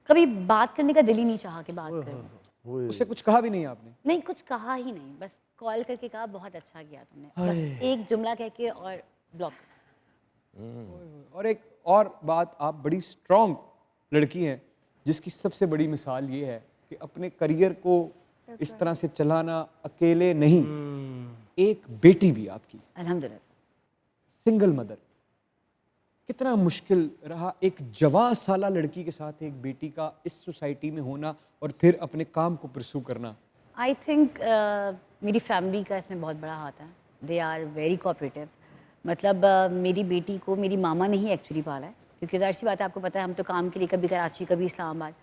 [SPEAKER 5] कभी बात करने का दिल ही नहीं चाहा कि बात करूं।
[SPEAKER 1] उससे कुछ कहा भी नहीं आपने?
[SPEAKER 5] नहीं, कुछ कहा ही नहीं, बस कॉल करके कहा बहुत अच्छा किया तुमने, बस एक जुमला कह के और ब्लॉक।
[SPEAKER 1] और एक और बात, आप बड़ी स्ट्रांग लड़की हैं, जिसकी सबसे बड़ी मिसाल ये है कि अपने करियर को इस तरह से चलाना अकेले नहीं, एक बेटी भी आपकी,
[SPEAKER 5] अल्हम्दुलिल्लाह।
[SPEAKER 1] सिंगल मदर, कितना मुश्किल रहा एक जवान साला लड़की के साथ एक बेटी का इस सोसाइटी में होना और फिर अपने काम को परस्यू करना?
[SPEAKER 5] आई थिंक मेरी फैमिली का इसमें बहुत बड़ा हाथ है, दे आर वेरी कोऑपरेटिव। मतलब मेरी बेटी को मेरी मामा ने ही एक्चुअली पाला है, क्योंकि ज़ाहिर सी बात है, आपको पता है हम तो काम के लिए कभी कराची कभी इस्लामाबाद,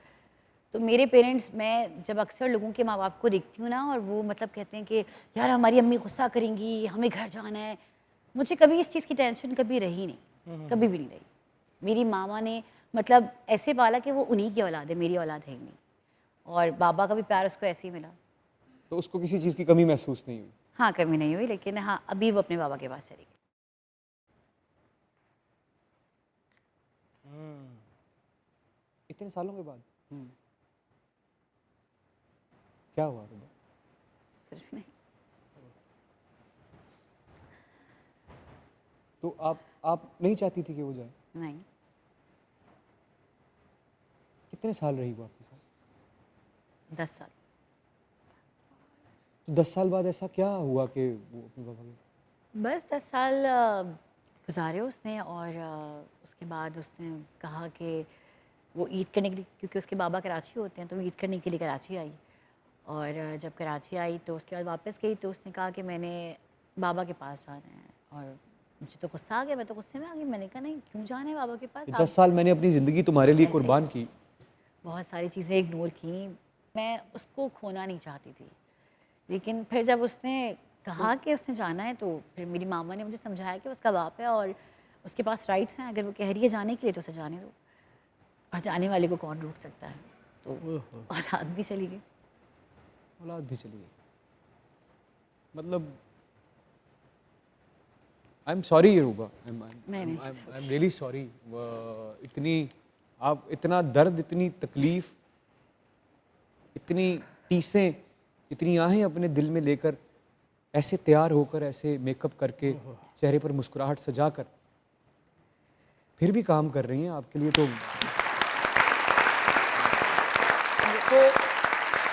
[SPEAKER 5] तो मेरे पेरेंट्स, मैं जब अक्सर लोगों के माँ बाप को देखती हूँ ना, और वो मतलब कहते हैं कि यार हमारी अम्मी गुस्सा करेंगी, हमें घर जाना है, मुझे कभी इस चीज़ की टेंशन कभी रही नहीं, कभी भी नहीं रही। मेरी मामा ने मतलब ऐसे पाला कि वो उन्हीं की औलाद है, मेरी औलाद है ही नहीं, और बाबा का भी प्यार उसको ऐसे ही मिला।
[SPEAKER 1] तो उसको किसी चीज़ की कमी महसूस नहीं हुई?
[SPEAKER 5] हाँ, कमी नहीं हुई, लेकिन हाँ अभी वो अपने बाबा के पास चली गई।
[SPEAKER 1] इतने सालों के बाद क्या हुआ?
[SPEAKER 5] कुछ नहीं।
[SPEAKER 1] तो आप नहीं चाहती थी कि वो जाए?
[SPEAKER 5] नहीं।
[SPEAKER 1] कितने साल रही वो आपके साथ?
[SPEAKER 5] 10 साल।
[SPEAKER 1] तो 10 साल बाद ऐसा क्या हुआ कि वो अपने पापा के?
[SPEAKER 5] बस 10 साल गुजारे उसने, और उसके बाद उसने कहा कि वो ईद करने के लिए, क्योंकि उसके बाबा कराची होते हैं, तो ईद करने के लिए कराची आई, और जब कराची आई तो उसके बाद वापस गई, तो उसने कहा कि मैंने बाबा के पास जाना है, और मुझे तो गुस्सा आ गया, मैं तो गुस्से में आ गई, मैंने कहा नहीं, क्यों जाना है बाबा के पास?
[SPEAKER 1] 10 साल मैंने अपनी ज़िंदगी तुम्हारे लिए
[SPEAKER 5] ऐसे
[SPEAKER 1] कुर्बान की।
[SPEAKER 5] बहुत सारी चीज़ें इग्नोर की, मैं उसको खोना नहीं चाहती थी, लेकिन फिर जब उसने कहा कि उसने जाना है, तो फिर मेरी मामा ने मुझे समझाया कि उसका बाप है और उसके पास राइट्स हैं, अगर वो कह रही है जाने के लिए तो उसे जाने दो, और जाने वाले को कौन रोक सकता है। तो औलाद भी चली गई।
[SPEAKER 1] औलाद भी चली गई, मतलब आई am sorry रूबा, I am really sorry. इतनी आप इतना दर्द, इतनी तकलीफ, इतनी टीसें, इतनी आहें अपने दिल में लेकर, ऐसे तैयार होकर, ऐसे मेकअप करके, चेहरे पर मुस्कुराहट सजाकर फिर भी काम कर रही हैं आपके लिए। तो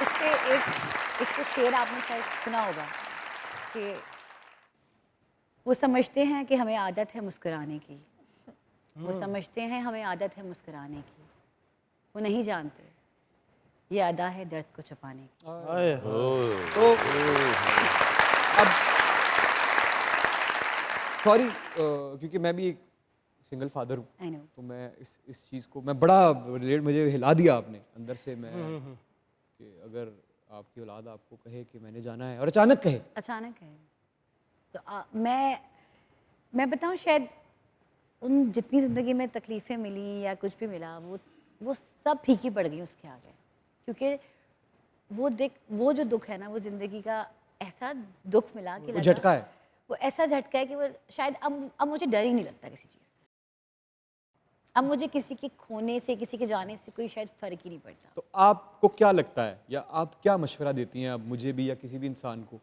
[SPEAKER 5] इसके एक तो शेर आपने शायद सुना होगा कि वो समझते हैं कि हमें आदत है मुस्कुराने की, वो समझते हैं हमें आदत है मुस्कुराने की, वो नहीं जानते ये अदा है दर्द को छुपाने की।
[SPEAKER 1] तो अब सॉरी, क्योंकि मैं भी एक सिंगल फादर हूँ,
[SPEAKER 5] I know।
[SPEAKER 1] तो मैं इस चीज़ को मैं बड़ा रिलेट, मुझे हिला दिया आपने अंदर से, मैं कि अगर आपकी औलाद आपको कहे कि मैंने जाना है, और अचानक कहे,
[SPEAKER 5] अचानक है, तो मैं बताऊँ, शायद उन जितनी ज़िंदगी में तकलीफ़ें मिली या कुछ भी मिला, वो सब फीकी पड़ गई उसके आगे, क्योंकि वो जो दुख है ना, वो ज़िंदगी का ऐसा दुख मिला कि
[SPEAKER 1] वो झटका है,
[SPEAKER 5] वो ऐसा झटका है कि वो शायद अब मुझे डर ही नहीं लगता किसी चीज़ से। अब मुझे किसी के खोने से, किसी के जाने से कोई शायद फ़र्क ही नहीं पड़ता।
[SPEAKER 1] तो आपको क्या लगता है, या आप क्या मशवरा देती हैं अब मुझे भी या किसी भी इंसान को,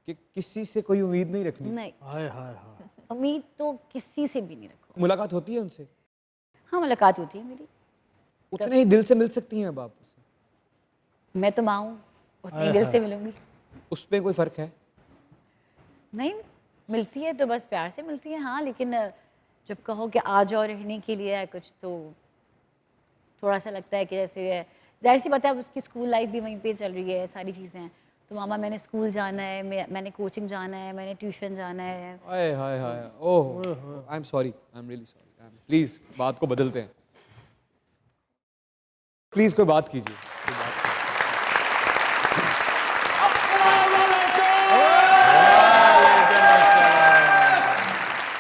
[SPEAKER 1] कि किसी से कोई उम्मीद नहीं रखनी?
[SPEAKER 5] नहीं,
[SPEAKER 6] हाय हाय हाय।
[SPEAKER 5] उम्मीद तो किसी से भी नहीं रखो।
[SPEAKER 1] मुलाकात होती है उनसे?
[SPEAKER 5] हाँ, मुलाकात होती है मेरी,
[SPEAKER 1] उतने ही दिल से मिल सकती हैं अब आप उससे?
[SPEAKER 5] मैं तो माँ हूँ, उतने ही दिल से मिलूंगी।
[SPEAKER 1] उस पर कोई फ़र्क है?
[SPEAKER 5] नहीं, मिलती है तो बस प्यार से मिलती है, हाँ, लेकिन जब कहो कि आ जाओ रहने के लिए है कुछ, तो थोड़ा सा लगता है कि जैसे जाहिर सी बात है, अब उसकी स्कूल लाइफ भी वहीं पे चल रही है, सारी चीज़ें हैं, तो मामा मैंने स्कूल जाना है, मैंने कोचिंग जाना है, मैंने ट्यूशन जाना है।
[SPEAKER 1] हाय हाय हाय, oh, I am sorry, I am really sorry. Please बात को बदलते हैं, प्लीज़ कोई बात कीजिए, कोई बात।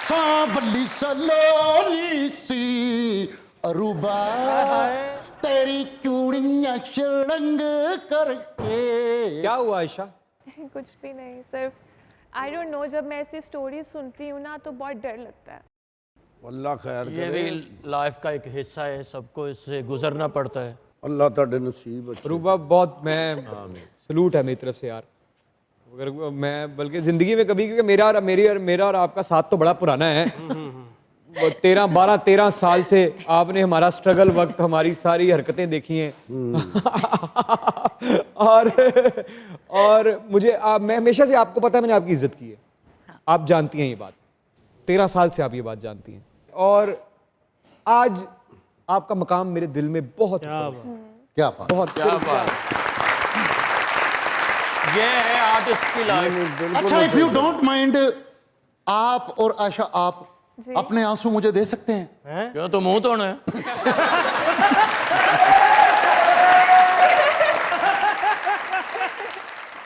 [SPEAKER 9] सांवली सलोनी सी अरूबा, तेरी चूड़ियां शरंग करके।
[SPEAKER 1] क्या हुआ आयशा?
[SPEAKER 7] कुछ भी नहीं, सिर्फ आई डोंट नो, जब मैं ऐसी स्टोरी सुनती हूँ ना तो बहुत डर लगता है।
[SPEAKER 3] अल्लाह खैर
[SPEAKER 2] ये
[SPEAKER 3] करे।
[SPEAKER 2] भी लाइफ का एक हिस्सा है, सबको इससे गुजरना पड़ता है।
[SPEAKER 3] अल्लाह तेरे नसीब अच्छे।
[SPEAKER 1] रूबा बहुत मैं सलूट है मेरी तरफ से यार। अगर मैं बल्कि ज़िंदगी में कभी, क्योंकि मेरा और आपका साथ तो बड़ा पुराना है। 12-13 साल से आपने हमारा स्ट्रगल वक्त, हमारी सारी हरकतें देखी हैं। और मुझे मैं हमेशा से, आपको पता है मैंने आपकी इज्जत की है, आप जानती हैं ये बात, 13 साल से आप ये बात जानती हैं। और आज आपका मकाम मेरे दिल में बहुत
[SPEAKER 9] क्या बात।
[SPEAKER 1] बहुत
[SPEAKER 2] क्या बात, ये है आर्टिस्ट की लाइफ।
[SPEAKER 9] अच्छा, इफ यू डोंट माइंड, आप और आयशा आप अपने आंसू मुझे दे सकते हैं?
[SPEAKER 2] क्यों, तो मुंह धोना है?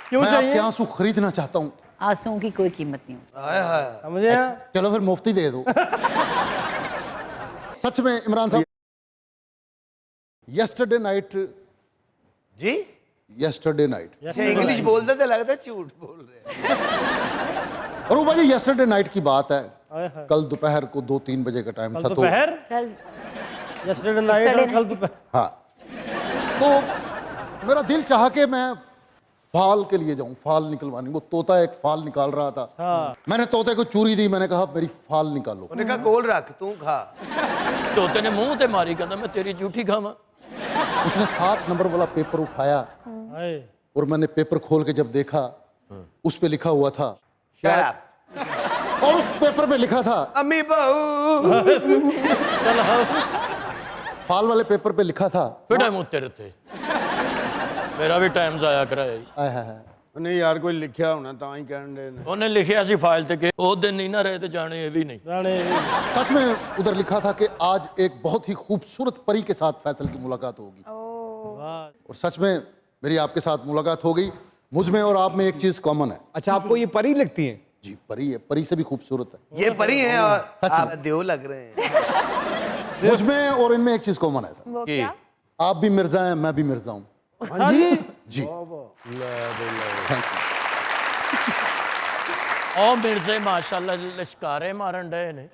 [SPEAKER 6] क्यों
[SPEAKER 9] मैं
[SPEAKER 6] चाहिए?
[SPEAKER 9] आपके आंसू खरीदना चाहता हूँ।
[SPEAKER 5] आंसुओं की कोई कीमत नहीं होती।
[SPEAKER 4] हाय हाय।
[SPEAKER 6] मुझे
[SPEAKER 9] चलो फिर मुफ्ती दे दो। सच में इमरान साहब, यस्टरडे नाइट,
[SPEAKER 4] जी
[SPEAKER 9] यस्टरडे नाइट,
[SPEAKER 4] अच्छा इंग्लिश बोलते थे, लगता है झूठ बोल रहे हैं।
[SPEAKER 9] रूबा जी यस्टरडे नाइट की बात है।
[SPEAKER 6] हाय हाय।
[SPEAKER 9] कल दोपहर को 2-3 बजे का टाइम
[SPEAKER 6] कल
[SPEAKER 9] था। तो
[SPEAKER 6] दोपहर,
[SPEAKER 5] कल
[SPEAKER 6] यस्टरडे नाइट और कल दोपहर।
[SPEAKER 9] हाँ, तो मेरा दिल चाहा कि मैं फाल के लिए जाऊं, फाल निकलवानी। वो तोता एक फाल निकाल रहा था।
[SPEAKER 6] हाँ।
[SPEAKER 9] मैंने तोते को चूरी दी, मैंने कहा मेरी फाल निकालो।
[SPEAKER 4] उन्होंने कहा गोल रख, तू खा।
[SPEAKER 2] तोते ने मुंह ते मारी, कहता मैं तेरी झूठी खावा।
[SPEAKER 9] उसने 7 नंबर वाला पेपर उठाया
[SPEAKER 6] हाय।
[SPEAKER 9] और मैंने पेपर खोल के जब देखा, उस पे लिखा हुआ था,
[SPEAKER 4] शराब।
[SPEAKER 9] और उस पेपर पे लिखा था,
[SPEAKER 4] अम्मी बहू।
[SPEAKER 9] फाल वाले पेपर पे लिखा था,
[SPEAKER 2] फिर मुंह तेरे थे, मेरा भी टाइम जाया कराया।
[SPEAKER 9] आय हाय हाय,
[SPEAKER 3] नहीं यार, कोई लिखिया होना ਤਾਂ ਹੀ ਕਹਿਣ ਦੇ ਨੇ।
[SPEAKER 2] ਉਹਨੇ ਲਿਖਿਆ ਸੀ ਫਾਈਲ ਤੇ ਕਿ ਉਹ ਦਿਨ नहीं ना रहे तो जाने ये भी नहीं।
[SPEAKER 9] सच में उधर लिखा था कि आज एक बहुत ही खूबसूरत परी के साथ फैसल की मुलाकात होगी। और सच में मेरी आपके साथ मुलाकात हो गई। मुझ में और आप में एक चीज कॉमन है।
[SPEAKER 1] अच्छा, आपको ये परी लगती हैं?
[SPEAKER 9] जी, परी है, परी से भी खूबसूरत है।
[SPEAKER 4] ये परी है और
[SPEAKER 9] सच
[SPEAKER 4] आप
[SPEAKER 9] में।
[SPEAKER 4] देव लग रहे हैं।
[SPEAKER 9] मुझ में और इनमें एक चीज कॉमन है सर।
[SPEAKER 7] वो
[SPEAKER 2] कि
[SPEAKER 7] क्या?
[SPEAKER 9] आप भी मिर्जा हैं, मैं भी मिर्जा हूँ।
[SPEAKER 6] हाँ जी।
[SPEAKER 9] जी, थैंक यू।
[SPEAKER 2] ਉਹ ਮਿਰਜ਼ੇ ਮਾਸ਼ਾਅੱਲਾ ਲਸ਼ਕਾਰੇ ਮਾਰਨ ਡਏ ਨੇ।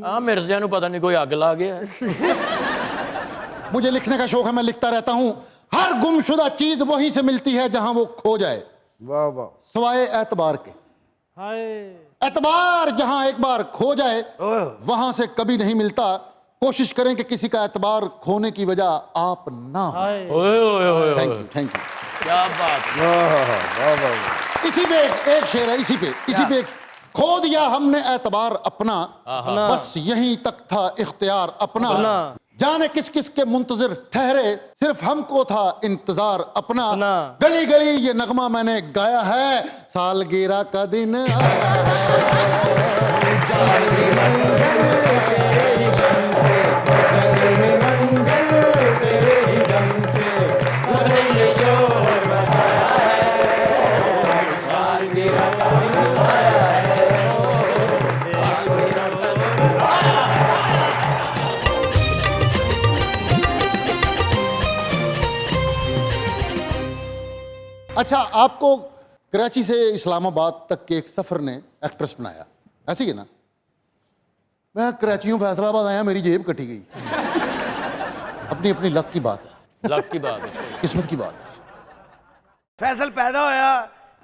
[SPEAKER 2] ਆ ਮਿਰਜ਼ਿਆਂ ਨੂੰ ਪਤਾ ਨਹੀਂ ਕੋਈ ਅੱਗ ਲਾ ਗਿਆ ਹੈ।
[SPEAKER 9] मुझे लिखने का शौक है, मैं लिखता रहता हूँ। हर गुमशुदा चीज वहीं से मिलती है जहां वो खो जाए,
[SPEAKER 3] वाह वाह।
[SPEAKER 9] सवाए एतबार के।
[SPEAKER 6] हाय।
[SPEAKER 9] एतबार जहां एक बार खो जाए वहां से कभी नहीं मिलता। कोशिश करें कि किसी का एतबार खोने की वजह आप ना हो।
[SPEAKER 6] हाय।
[SPEAKER 2] ਓਏ ਓਏ ਓਏ
[SPEAKER 9] थैंक
[SPEAKER 2] ਓਏ,
[SPEAKER 9] यू, थैंक यू।
[SPEAKER 2] क्या बात है।
[SPEAKER 3] वाह वाह वाह।
[SPEAKER 9] इसी पे एक शेर है, इसी पे खो दिया हमने एतबार अपना, बस यहीं तक था इख्तियार अपना। जाने किस किस के मुंतजिर ठहरे, सिर्फ हमको था इंतजार अपना। गली गली ये नगमा मैंने गाया है, सालगिरह का दिन आया है। जाएंगे मंगल तेरे ही दम से, जंगल में मंगल तेरे ही दम से, सबने ये शोर मचाया है, सालगिरह का दिन आया है। अच्छा, आपको कराची से इस्लामाबाद तक के एक सफ़र ने एक्ट्रेस बनाया, ऐसे ही है ना? मैं कराचियों फैसलाबाद आया, मेरी जेब कटी गई। अपनी अपनी लक की बात है,
[SPEAKER 2] लक की बात है।
[SPEAKER 9] किस्मत की बात है।
[SPEAKER 4] फैसल पैदा होया,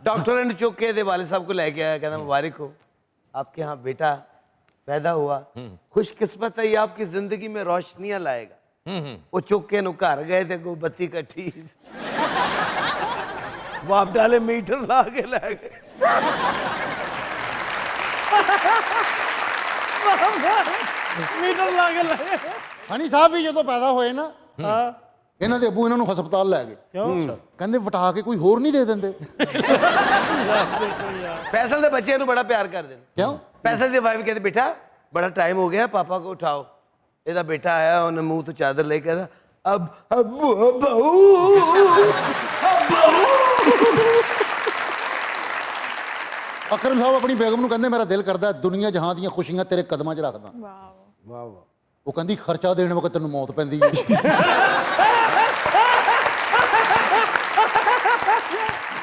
[SPEAKER 4] डॉक्टर ने चुक के वाले साहब को लेके आया, कहना मुबारक हो, आपके यहाँ बेटा पैदा हुआ, खुशकिस्मत है, ये आपकी जिंदगी में रोशनियां लाएगा। वो चुक के घर गए थे, को बत्ती कट्ठी, बाप डाले मीटर ला के ले गए।
[SPEAKER 6] मीटर ला के लगे।
[SPEAKER 9] हनी साहब भी जो पैदा होए ना,
[SPEAKER 6] हाँ।
[SPEAKER 9] ਇਹਨਾਂ ਦੇ ਅੱਬੂ ਇਹਨਾਂ ਨੂੰ ਹਸਪਤਾਲ ਲੈ ਗਏ।
[SPEAKER 6] क्यों?
[SPEAKER 9] ਕਹਿੰਦੇ ਵਟਾ ਕੇ ਕੋਈ ਹੋਰ ਨਹੀਂ ਦੇ ਦਿੰਦੇ।
[SPEAKER 4] फैसल के बच्चे बड़ा प्यार कर देना।
[SPEAKER 9] क्यों?
[SPEAKER 4] फैसल की वाइफ कहते बेटा बड़ा टाइम हो गया, पापा को उठाओ। ਇਹਦਾ बेटा आया, उन्हें मुंह तो चादर ले कहता अब
[SPEAKER 9] ਅਕਰਮ ਸਾਹਿਬ ਆਪਣੀ ਬੇਗਮ ਨੂੰ ਕਹਿੰਦੇ ਮੇਰਾ ਦਿਲ ਕਰਦਾ ਦੁਨੀਆ ਜਹਾਂ ਦੀਆਂ ਖੁਸ਼ੀਆਂ ਤੇਰੇ ਕਦਮਾਂ 'ਚ ਰੱਖਦਾ।
[SPEAKER 7] वाह।
[SPEAKER 3] वाह वाह।
[SPEAKER 9] ਉਹ ਕਹਿੰਦੀ ਖਰਚਾ ਦੇਣ ਵਕਤ ਤੈਨੂੰ ਮੌਤ ਪੈਂਦੀ ਹੈ।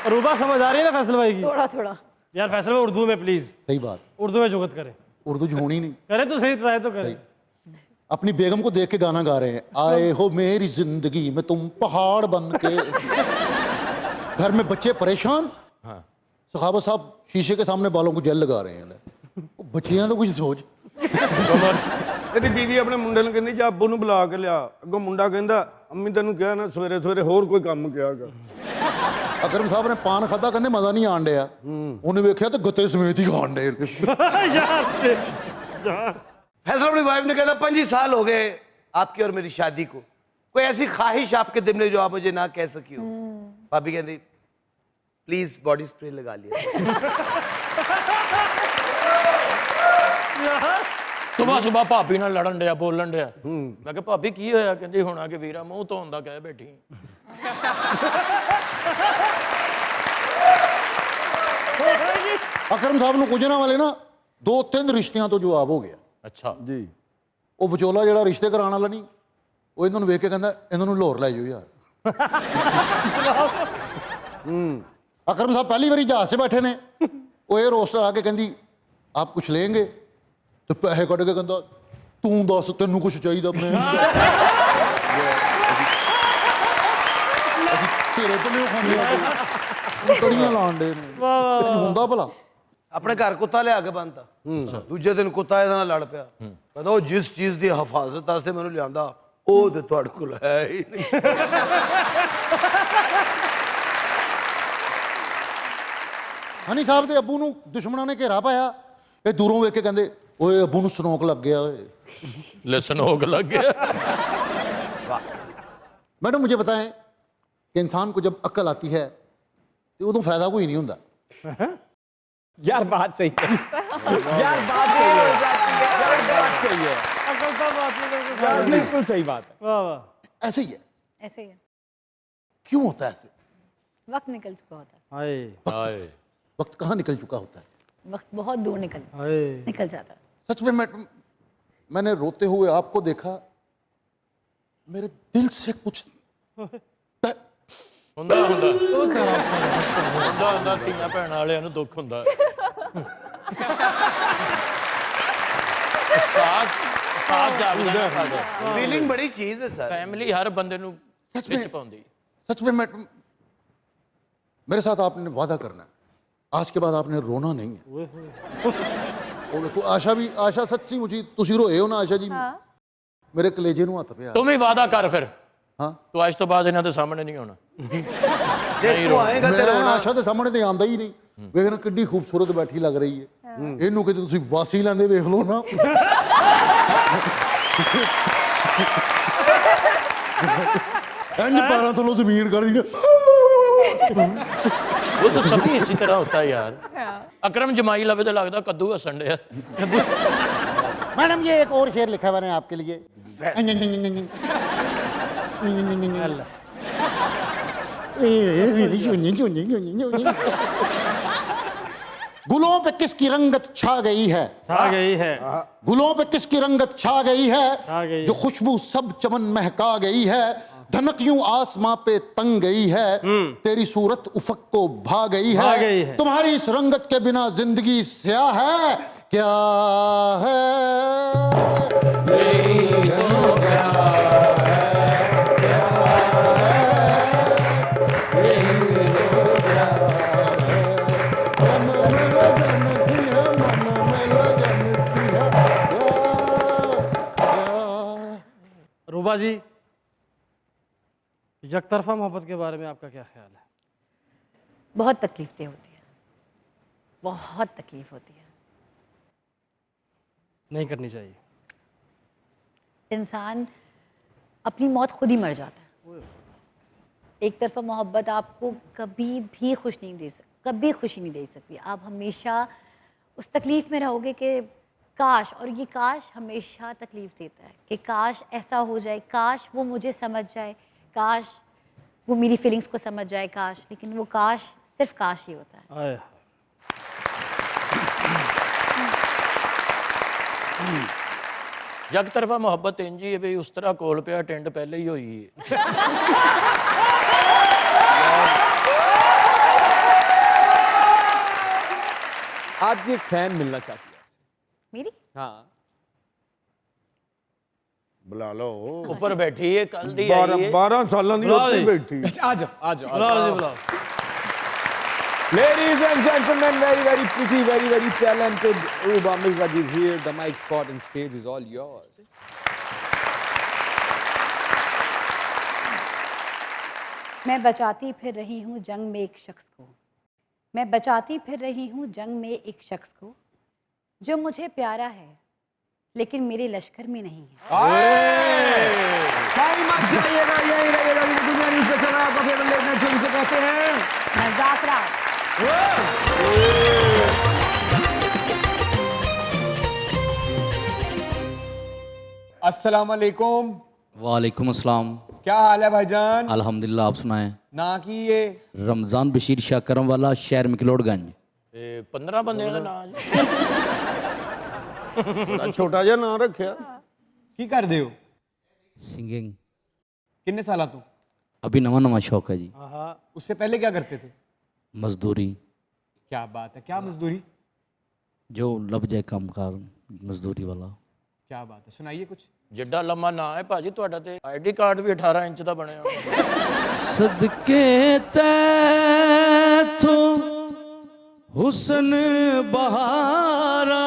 [SPEAKER 6] रूबा समझ आ रही है ना फैसल भाई की?
[SPEAKER 5] थोड़ा थोड़ा।
[SPEAKER 6] यार फैसल भाई उर्दू में प्लीज,
[SPEAKER 9] सही बात,
[SPEAKER 6] उर्दू में जुगत करें।
[SPEAKER 9] उर्दू जो होनी नहीं।
[SPEAKER 6] करें तो सही, ट्राई तो करें।
[SPEAKER 9] अपनी बेगम को देख के गाना गा रहे हैं, आए हो मेरी जिंदगी में तुम पहाड़ बन के। घर में बच्चे परेशान, सखावत साहब शीशे के सामने बालों को जेल लगा रहे हैं। बच्चियां तो कुछ सोच।
[SPEAKER 3] ਇਹਦੀ ਬੀਵੀ ਆਪਣੇ ਮੁੰਡੇ ਨੂੰ ਕਹਿੰਦੀ ਜਾ ਅੱਬੂ ਨੂੰ ਬੁਲਾ ਕੇ ਲਿਆ, ਅੱਗੋਂ ਮੁੰਡਾ ਕਹਿੰਦਾ ਅੰਮੀ ਤੈਨੂੰ ਕਿਹਾ ਨਾ ਸਵੇਰੇ ਸਵੇਰੇ ਹੋਰ ਕੋਈ ਕੰਮ ਕਿਹਾ ਕਰ।
[SPEAKER 9] ਅਕਰਮ ਸਾਹਿਬ ਨੇ ਪਾਨ ਖਾਦਾ, ਕਹਿੰਦੇ ਮਜ਼ਾ ਨਹੀਂ ਆਣ ਡਿਆ। ਉਹਨੇ ਵੇਖਿਆ ਤੇ ਗੱਤੇ ਸਮੇਤ ਹੀ ਖਾਣ ਡੇ।
[SPEAKER 4] फैसल अपनी वाइफ ने कहता 25 साल हो गए आपकी और मेरी शादी को, कोई ऐसी ख्वाहिश आपके दिल में जो आप मुझे ना कह सकी हो? भाभी कहती प्लीज बॉडी स्प्रे लगा लिया।
[SPEAKER 2] ਸੁਬਾ ਸੁਬਾ ਭਾਬੀ ਨਾਲ ਲੜਨ ਡਿਆ, ਬੋਲਣ ਡਿਆ। ਮੈਂ ਕਿਹਾ ਭਾਬੀ ਕੀ ਹੋਇਆ? ਕਹਿੰਦੀ ਹੋਣਾ ਕਿ ਵੀਰਾ ਮੂੰਹ ਧੋਣ ਦਾ ਕਹਿ ਬੈਠੀ।
[SPEAKER 9] ਅਕਰਮ ਸਾਹਿਬ ਨੂੰ ਕੁਝਣਾ ਵਾਲੇ ਨਾ 2-3 ਰਿਸ਼ਤਿਆਂ ਤੋਂ ਜਵਾਬ ਹੋ ਗਿਆ।
[SPEAKER 2] ਅੱਛਾ
[SPEAKER 3] ਜੀ
[SPEAKER 9] ਉਹ ਵਿਚੋਲਾ ਜਿਹੜਾ ਰਿਸ਼ਤੇ ਕਰਾਉਣ ਵਾਲਾ ਨਹੀਂ, ਉਹ ਇਹਨਾਂ ਨੂੰ ਵੇਖ ਕੇ ਕਹਿੰਦਾ ਇਹਨਾਂ ਨੂੰ ਲਾਹੌਰ ਲੈ ਜਾਓ ਯਾਰ। ਅਕਰਮ ਸਾਹਿਬ ਪਹਿਲੀ ਵਾਰੀ ਜਹਾਜ਼ 'ਚ ਬੈਠੇ ਨੇ, ਉਹ 에ਅਰ ਹੋਸਟਰ ਆ ਕੇ ਕਹਿੰਦੀ ਆਪ ਕੁਛ ਲੇਂਗੇ? ਤੇ ਪੈਸੇ ਕੱਢ ਕੇ ਕਹਿੰਦਾ ਤੂੰ ਦੱਸ ਤੈਨੂੰ ਕੁਛ ਚਾਹੀਦਾ? ਮੈਂ ਤੇਰੇ ਤੋਂ ਨਹੀਂ ਖਾਂਦੇ ਆ, ਕੜੀਆਂ ਲਾਣ ਦੇ ਨੇ। ਹੁੰਦਾ ਭਲਾ
[SPEAKER 4] ਆਪਣੇ ਘਰ ਕੁੱਤਾ ਲਿਆ ਕੇ ਬੰਨਤਾ, ਦੂਜੇ ਦਿਨ ਕੁੱਤਾ ਇਹਦੇ ਨਾਲ ਲੜ ਪਿਆ। ਕਹਿੰਦਾ ਉਹ ਜਿਸ ਚੀਜ਼ ਦੀ ਹਿਫਾਜ਼ਤ ਵਾਸਤੇ ਮੈਨੂੰ ਲਿਆਂਦਾ ਉਹ ਤੇ ਤੁਹਾਡੇ ਕੋਲ ਹੈ ਹੀ ਨਹੀਂ।
[SPEAKER 9] ਹਨੀ ਸਾਹਿਬ ਦੇ ਅੱਬੂ ਨੂੰ ਦੁਸ਼ਮਣਾਂ ਨੇ ਘੇਰਾ ਪਾਇਆ, ਇਹ ਦੂਰੋਂ ਵੇਖ ਕੇ ਕਹਿੰਦੇ ਓਏ ਅੱਬੂ ਨੂੰ ਸਨੋਕ ਲੱਗ ਗਿਆ ਓਏ।
[SPEAKER 2] ਲਸਣ ਹੋਗ ਲੱਗ ਗਿਆ।
[SPEAKER 9] मैडम मुझे बताएं कि इंसान को जब अक्ल आती है तो उदों फायदा कोई नहीं होता।
[SPEAKER 1] यार बात सही है, यार बात सही है, यार बात सही है, यार बिल्कुल सही बात है।
[SPEAKER 6] वाह वाह,
[SPEAKER 9] ऐसे ही है।
[SPEAKER 5] ऐसे ही है,
[SPEAKER 9] क्यों होता है ऐसे?
[SPEAKER 5] वक्त निकल चुका होता है।
[SPEAKER 6] हाय
[SPEAKER 2] ਹਾਏ
[SPEAKER 9] वक्त कहाँ निकल चुका होता है?
[SPEAKER 5] वक्त बहुत दूर
[SPEAKER 6] हाय।
[SPEAKER 5] निकल जाता है।
[SPEAKER 9] सच में मैंने रोते हुए आपको देखा, मेरे दिल से कुछ
[SPEAKER 2] ਹੁੰਦਾ ਹੁੰਦਾ ਹੁੰਦਾ ਹੁੰਦਾ ਧੀਆਂ ਭੈਣਾਂ ਵਾਲਿਆਂ ਨੂੰ ਦੁੱਖ ਹੁੰਦਾ। ਸਾਥ ਜਾਗਦਾ ਸਾਡਾ।
[SPEAKER 4] फीलिंग बड़ी चीज है सर।
[SPEAKER 2] ਫੈਮਿਲੀ हर बंदे ਨੂੰ
[SPEAKER 9] सच
[SPEAKER 2] ਵਿੱਚ
[SPEAKER 9] में
[SPEAKER 2] ਪਾਉਂਦੀ।
[SPEAKER 9] सच में मेरे साथ आपने वादा करना है, आज के बाद आपने रोना नहीं है। ਉਹ ਦੇਖੋ ਆਸ਼ਾ ਸੱਚੀ ਮੁਝੀ ਤੁਸੀਂ ਰੋਏ ਹੋ ਨਾ ਆਸ਼ਾ ਜੀ? ਮੇਰੇ ਕਲੇਜੇ ਨੂੰ ਹੱਥ ਪਿਆ।
[SPEAKER 2] ਤੂੰ ਵੀ ਵਾਦਾ ਕਰ ਫਿਰ,
[SPEAKER 9] ਹਾਂ
[SPEAKER 2] ਤੂੰ ਅੱਜ ਤੋਂ ਬਾਅਦ ਇਹਨਾਂ ਦੇ ਸਾਹਮਣੇ ਨਹੀਂ ਆਉਣਾ।
[SPEAKER 4] देखो आएगा तेरे
[SPEAKER 9] ਮੈਂ ਆਸ਼ਾ ਦੇ ਸਾਹਮਣੇ ਤੇ ਆਂਦਾ ਹੀ ਨਹੀਂ। ਵੇਖਣਾ ਕਿੱਡੀ ਖੂਬਸੂਰਤ ਬੈਠੀ ਲੱਗ ਰਹੀ ਹੈ, ਇਹਨੂੰ ਕਿਤੇ ਤੁਸੀਂ ਵਾਸੀ ਲੈਂਦੇ ਵੇਖ ਲਓ ਨਾ। ਇੰਜ ਪੈਰਾਂ ਥੱਲੋਂ ਜ਼ਮੀਨ ਕੱਢਦੀ ਨਾ।
[SPEAKER 2] वो तो सभी इसी तरह होता है यार। अकरम जमाई लवे तो लगता कद्दू हसन डे।
[SPEAKER 9] मैडम ये एक और शेर लिखा हुआ है आपके लिए। गुलों पे किसकी रंगत छा गई है?
[SPEAKER 6] छा गई है।
[SPEAKER 9] गुलों पे किसकी रंगत छा गई
[SPEAKER 6] छा
[SPEAKER 9] है?
[SPEAKER 6] गई
[SPEAKER 9] जो खुशबू सब चमन महका गई है। धनक यूं आसमां पे तंग गई है, तेरी सूरत उफक को भा गई
[SPEAKER 6] भा गई
[SPEAKER 9] है।
[SPEAKER 6] है।
[SPEAKER 9] तुम्हारी इस रंगत के बिना जिंदगी स्याह है क्या है?
[SPEAKER 6] रूबा जी, यकतरफा मोहब्बत के बारे में आपका क्या ख्याल है?
[SPEAKER 5] बहुत तकलीफें होती है, बहुत तकलीफ होती है।
[SPEAKER 6] नहीं करनी चाहिए।
[SPEAKER 5] इंसान अपनी मौत खुद ही मर जाता है। एक तरफा मोहब्बत आपको कभी भी खुश नहीं दे सकती, कभी खुशी नहीं दे सकती। आप हमेशा उस तकलीफ में रहोगे कि काश, और ये काश हमेशा तकलीफ देता है कि काश ऐसा हो जाए, काश वो मुझे समझ जाए, काश वो मेरी फीलिंग्स को समझ जाए, काश। लेकिन वो काश सिर्फ काश ही होता है।
[SPEAKER 6] आए।
[SPEAKER 2] जग तरफा मुहब्बत इंज ही है भी उस तरह कोल पिया टिंड पहले ही हुई है।
[SPEAKER 1] आपकी एक फैन मिलना चाहती है आपसे।
[SPEAKER 5] मेरी
[SPEAKER 1] हाँ,
[SPEAKER 3] बुला लो।
[SPEAKER 2] ऊपर बैठी है, कल दी आई
[SPEAKER 3] 12
[SPEAKER 2] है।
[SPEAKER 3] 12 सालों की
[SPEAKER 6] बुलाओ
[SPEAKER 3] उत्ते
[SPEAKER 6] जी।
[SPEAKER 3] बैठी।
[SPEAKER 1] अच्छा, आ जाओ आ जाओ।
[SPEAKER 6] बुलाओ जी बुलाओ।
[SPEAKER 1] Ladies and gentlemen, very, very pretty, very, very talented Uba Mizraj is here. The mic spot and stage is all yours.
[SPEAKER 5] मैं बचाती फिर रही हूँ जंग में एक शख्स को, मैं बचाती फिर रही हूँ जंग में एक शख्स को, जो मुझे प्यारा है लेकिन मेरे लश्कर में नहीं है।
[SPEAKER 1] Time मत जाइएगा, यही रहिएगा। दुनिया न्यूज़ पे चल रहा है, आपका फेवरेट लेट नाइट शो जिसे कहते हैं
[SPEAKER 5] मजाक रहा।
[SPEAKER 1] अस्सलाम वालेकुम।
[SPEAKER 10] वालेकुम अस्सलाम।
[SPEAKER 1] क्या हाल है भाईजान?
[SPEAKER 10] अल्हम्दुलिल्लाह, आप सुनाएं।
[SPEAKER 1] ना की ये
[SPEAKER 10] रमज़ान बशीर शाह करम वाला, शहर मकलोडगंज।
[SPEAKER 2] 15 बंदे का नाम
[SPEAKER 3] बड़ा छोटा जिहा नाम रखिया।
[SPEAKER 1] की कर दे हो?
[SPEAKER 10] सिंगिंग।
[SPEAKER 1] किन्ने साल तू?
[SPEAKER 10] अभी नवा नवा शौक है जी।
[SPEAKER 1] उससे पहले क्या करते थे?
[SPEAKER 10] मजदूरी।
[SPEAKER 1] क्या बात है, क्या मजदूरी?
[SPEAKER 10] जो लब जाए कामकार मजदूरी वाला।
[SPEAKER 1] क्या बात है, सुनाइए कुछ।
[SPEAKER 2] जिड्डा लम्मा ना है भाजी ਤੁਹਾਡਾ ਤੇ आईडी कार्ड भी 18 इंच ਦਾ ਬਣਿਆ
[SPEAKER 10] सदके तैथो हुसन बहारा,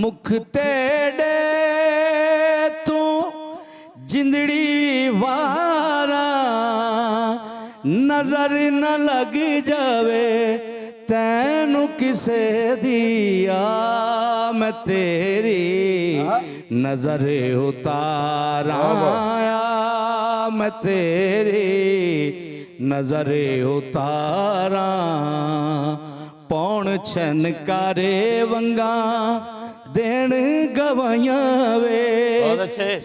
[SPEAKER 10] मुख तेड़े तो जिंदड़ी वारा, नजर न लग जावे तैनू किसे दिया, मैं तेरी नजर उतारा, मैं तेरी नजर उतारा, पौन छन करे वंगा देन गवाइयां वे,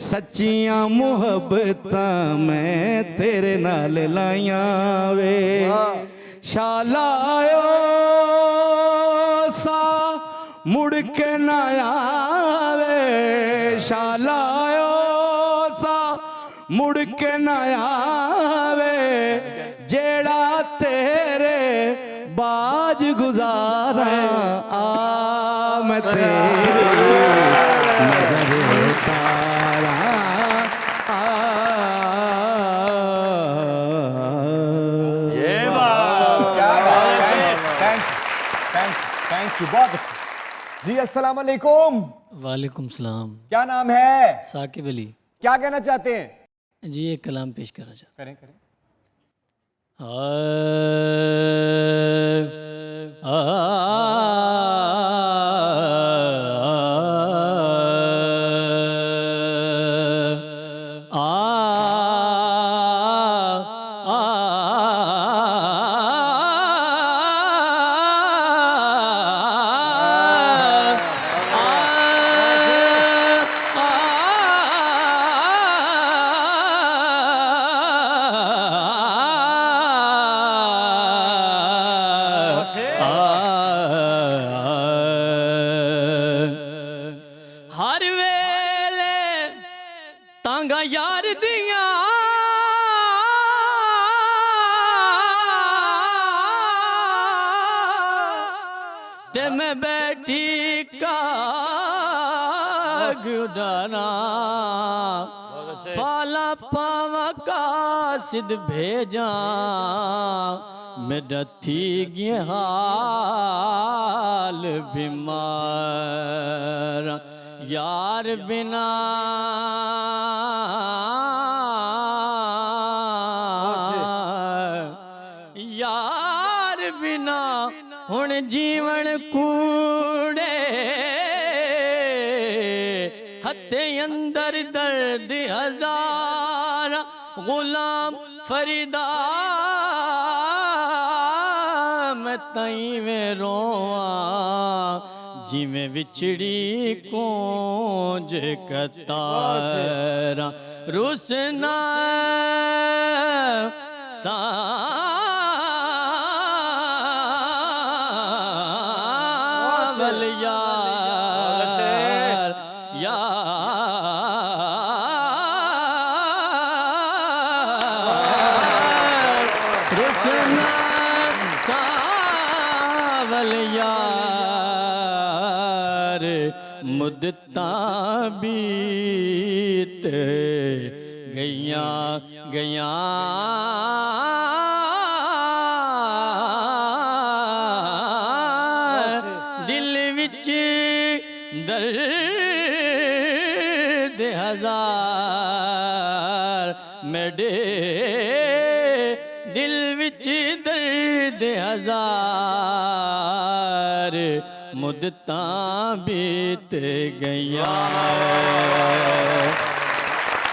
[SPEAKER 10] सच्चियां मुहब्बतां मैं तेरे नाल लाइयां वे, शालायो सा मुड़ के ना आवे, शालायो सा मुड़ के ना आवे, जेड़ा तेरे बाज गुजारा, आ मैं तेरी नजर उतारा,
[SPEAKER 2] ये बात
[SPEAKER 1] थैंक यू, बहुत अच्छा जी। अस्सलाम वालेकुम।
[SPEAKER 11] वालेकुम सलाम।
[SPEAKER 1] क्या नाम है?
[SPEAKER 11] साकिब अली।
[SPEAKER 1] क्या कहना चाहते हैं?
[SPEAKER 11] जी एक कलाम पेश करना चाहता
[SPEAKER 1] करें करें।
[SPEAKER 11] हर वेले तांगा यार दिया ते मैं बैठी काग उड़ाना, फाला पावा कासिद भेजा, मेरा थी गया हाल बीमार, यार बिना यार बिना हुण जीवन कूड़े, हत्थे अंदर दर्द हजार, गुलाम फरीदा मैं तई में रोआ, जिमें विछड़ी कोंज कतारा, रुसना सावल यार यार, रुसना सावल मुद्दतां बीत गईयां गईयां दिल विच दर्द हजार मेरे दिल विच दर्द हजार मुद्दतां बीत गईयां।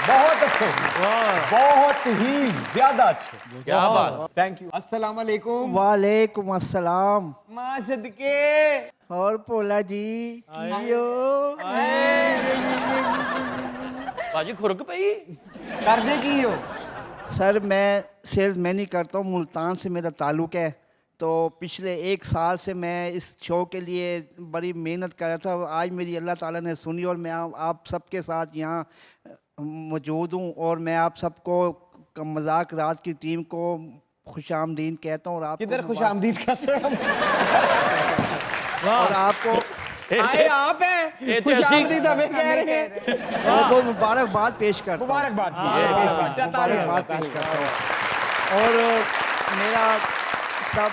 [SPEAKER 1] बहुत अच्छे, बहुत ही ज्यादा अच्छे।
[SPEAKER 2] क्या बात।
[SPEAKER 1] Thank you. अस्सलाम वालेकुम।
[SPEAKER 8] वालेकुम अस्सलाम।
[SPEAKER 1] मां सदके।
[SPEAKER 8] और पोला जी कियो
[SPEAKER 2] भाजी खुरक पई
[SPEAKER 1] कर दे की हो।
[SPEAKER 8] सर मैं सेल्स मैन ही करता हूँ, मुल्तान से मेरा ताल्लुक़ है। तो पिछले 1 साल से मैं इस शो के लिए बड़ी मेहनत कर रहा था। आज मेरी अल्लाह ताला ने सुनी और मैं आप सबके साथ यहाँ मौजूद हूँ और मैं आप सबको मजाक रात की टीम को खुशामदीद कहता हूँ। और आप
[SPEAKER 1] किधर खुशामदीद कहते हैं
[SPEAKER 8] और आपको
[SPEAKER 1] आए आप हैं खुशामदीद हमें कह रहे हैं।
[SPEAKER 8] बहुत मुबारकबाद पेश करता हूँ।
[SPEAKER 1] मुबारकबाद
[SPEAKER 8] पेश करता हूँ। और मेरा सब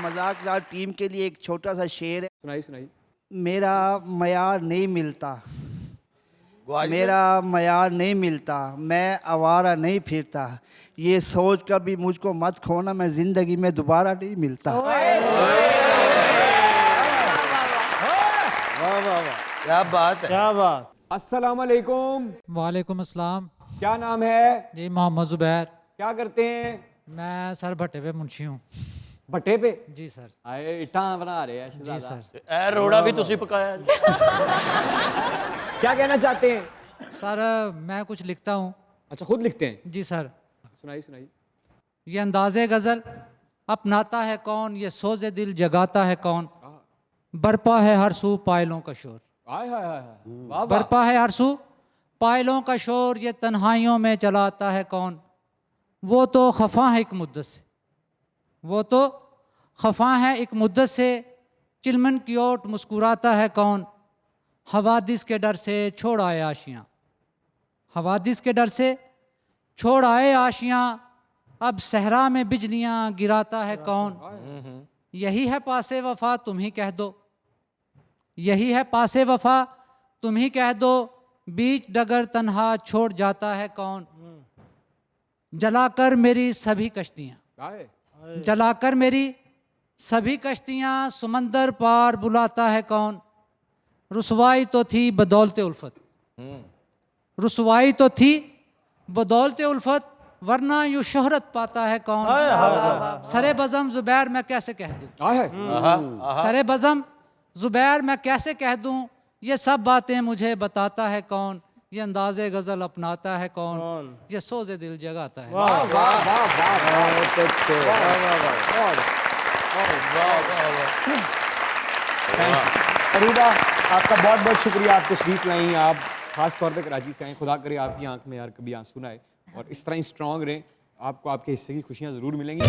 [SPEAKER 8] मजाकदार टीम के लिए एक छोटा सा शेर है।
[SPEAKER 1] सुनाई सुनाई।
[SPEAKER 8] मेरा मयार नहीं मिलता, मेरा मयार नहीं मिलता, मैं आवारा नहीं फिरता, ये सोच कर भी मुझको मत खोना, मैं जिंदगी में दोबारा नहीं मिलता।
[SPEAKER 4] क्या बात है।
[SPEAKER 6] क्या बात।
[SPEAKER 1] अस्सलाम वालेकुम।
[SPEAKER 12] वालेकुम अस्सलाम।
[SPEAKER 1] क्या नाम है?
[SPEAKER 12] जी मोहम्मद ज़ुबैर।
[SPEAKER 1] क्या करते हैं?
[SPEAKER 12] मैं सर भट्टे पे मुंशी हूँ।
[SPEAKER 1] भट्टे पे?
[SPEAKER 12] जी सर।
[SPEAKER 1] आए इटा बना रहे हैं
[SPEAKER 12] जी सर।
[SPEAKER 2] ए रोड़ा भी तुसी पकाया।
[SPEAKER 1] क्या कहना चाहते हैं?
[SPEAKER 12] सर मैं कुछ लिखता हूँ।
[SPEAKER 1] अच्छा खुद लिखते हैं?
[SPEAKER 12] जी सर।
[SPEAKER 1] सुनाई सुनाई।
[SPEAKER 12] ये अंदाज़े गज़ल अपनाता है कौन, ये सोज़े दिल जगाता है कौन, बरपा है हर सू पायलों का शोर।
[SPEAKER 1] हाय हाय हाय वाह वाह।
[SPEAKER 12] बरपा है हर सू पायलों का शोर, ये तन्हाइयों में चलाता है कौन, वो तो खफा है एक मुद्दत से, वो तो खफा है एक मुद्दत से, चिलमन की ओट मुस्कुराता है कौन, हवादिस के डर से छोड़ आए आशियाँ, हवादिस के डर से छोड़ आए आशियाँ, अब सहरा में बिजलियाँ गिराता है कौन, यही है पासे वफा तुम ही कह दो, यही है पासे वफा तुम ही कह दो, बीच डगर तन्हा छोड़ जाता है कौन, जलाकर मेरी सभी कश्तियाँ, जलाकर मेरी सभी कश्तियाँ, समंदर पार बुलाता है कौन, रुसवाई तो थी बदौलते उल्फत, रुसवाई तो थी बदौलते उल्फत, वरना यूं शोहरत पाता है कौन, सरे बज़म ज़ुबैर मैं कैसे कह दूँ, सरे बज़म ज़ुबैर मैं कैसे कह दूँ, ये सब बातें मुझे बताता है कौन, ये अंदाज़े गज़ल अपनाता है कौन, ये सोज़े दिल जगाता है।
[SPEAKER 1] वाह वाह वाह वाह। फरीदा आपका बहुत बहुत शुक्रिया, आप तशरीफ़ लाई, आप ख़ास तौर पे कराची से आए। खुदा करे आपकी आंख में यार कभी आंसू ना आए और इस तरह ही स्ट्रॉन्ग रहें, आपको आपके हिस्से की खुशियाँ ज़रूर मिलेंगी।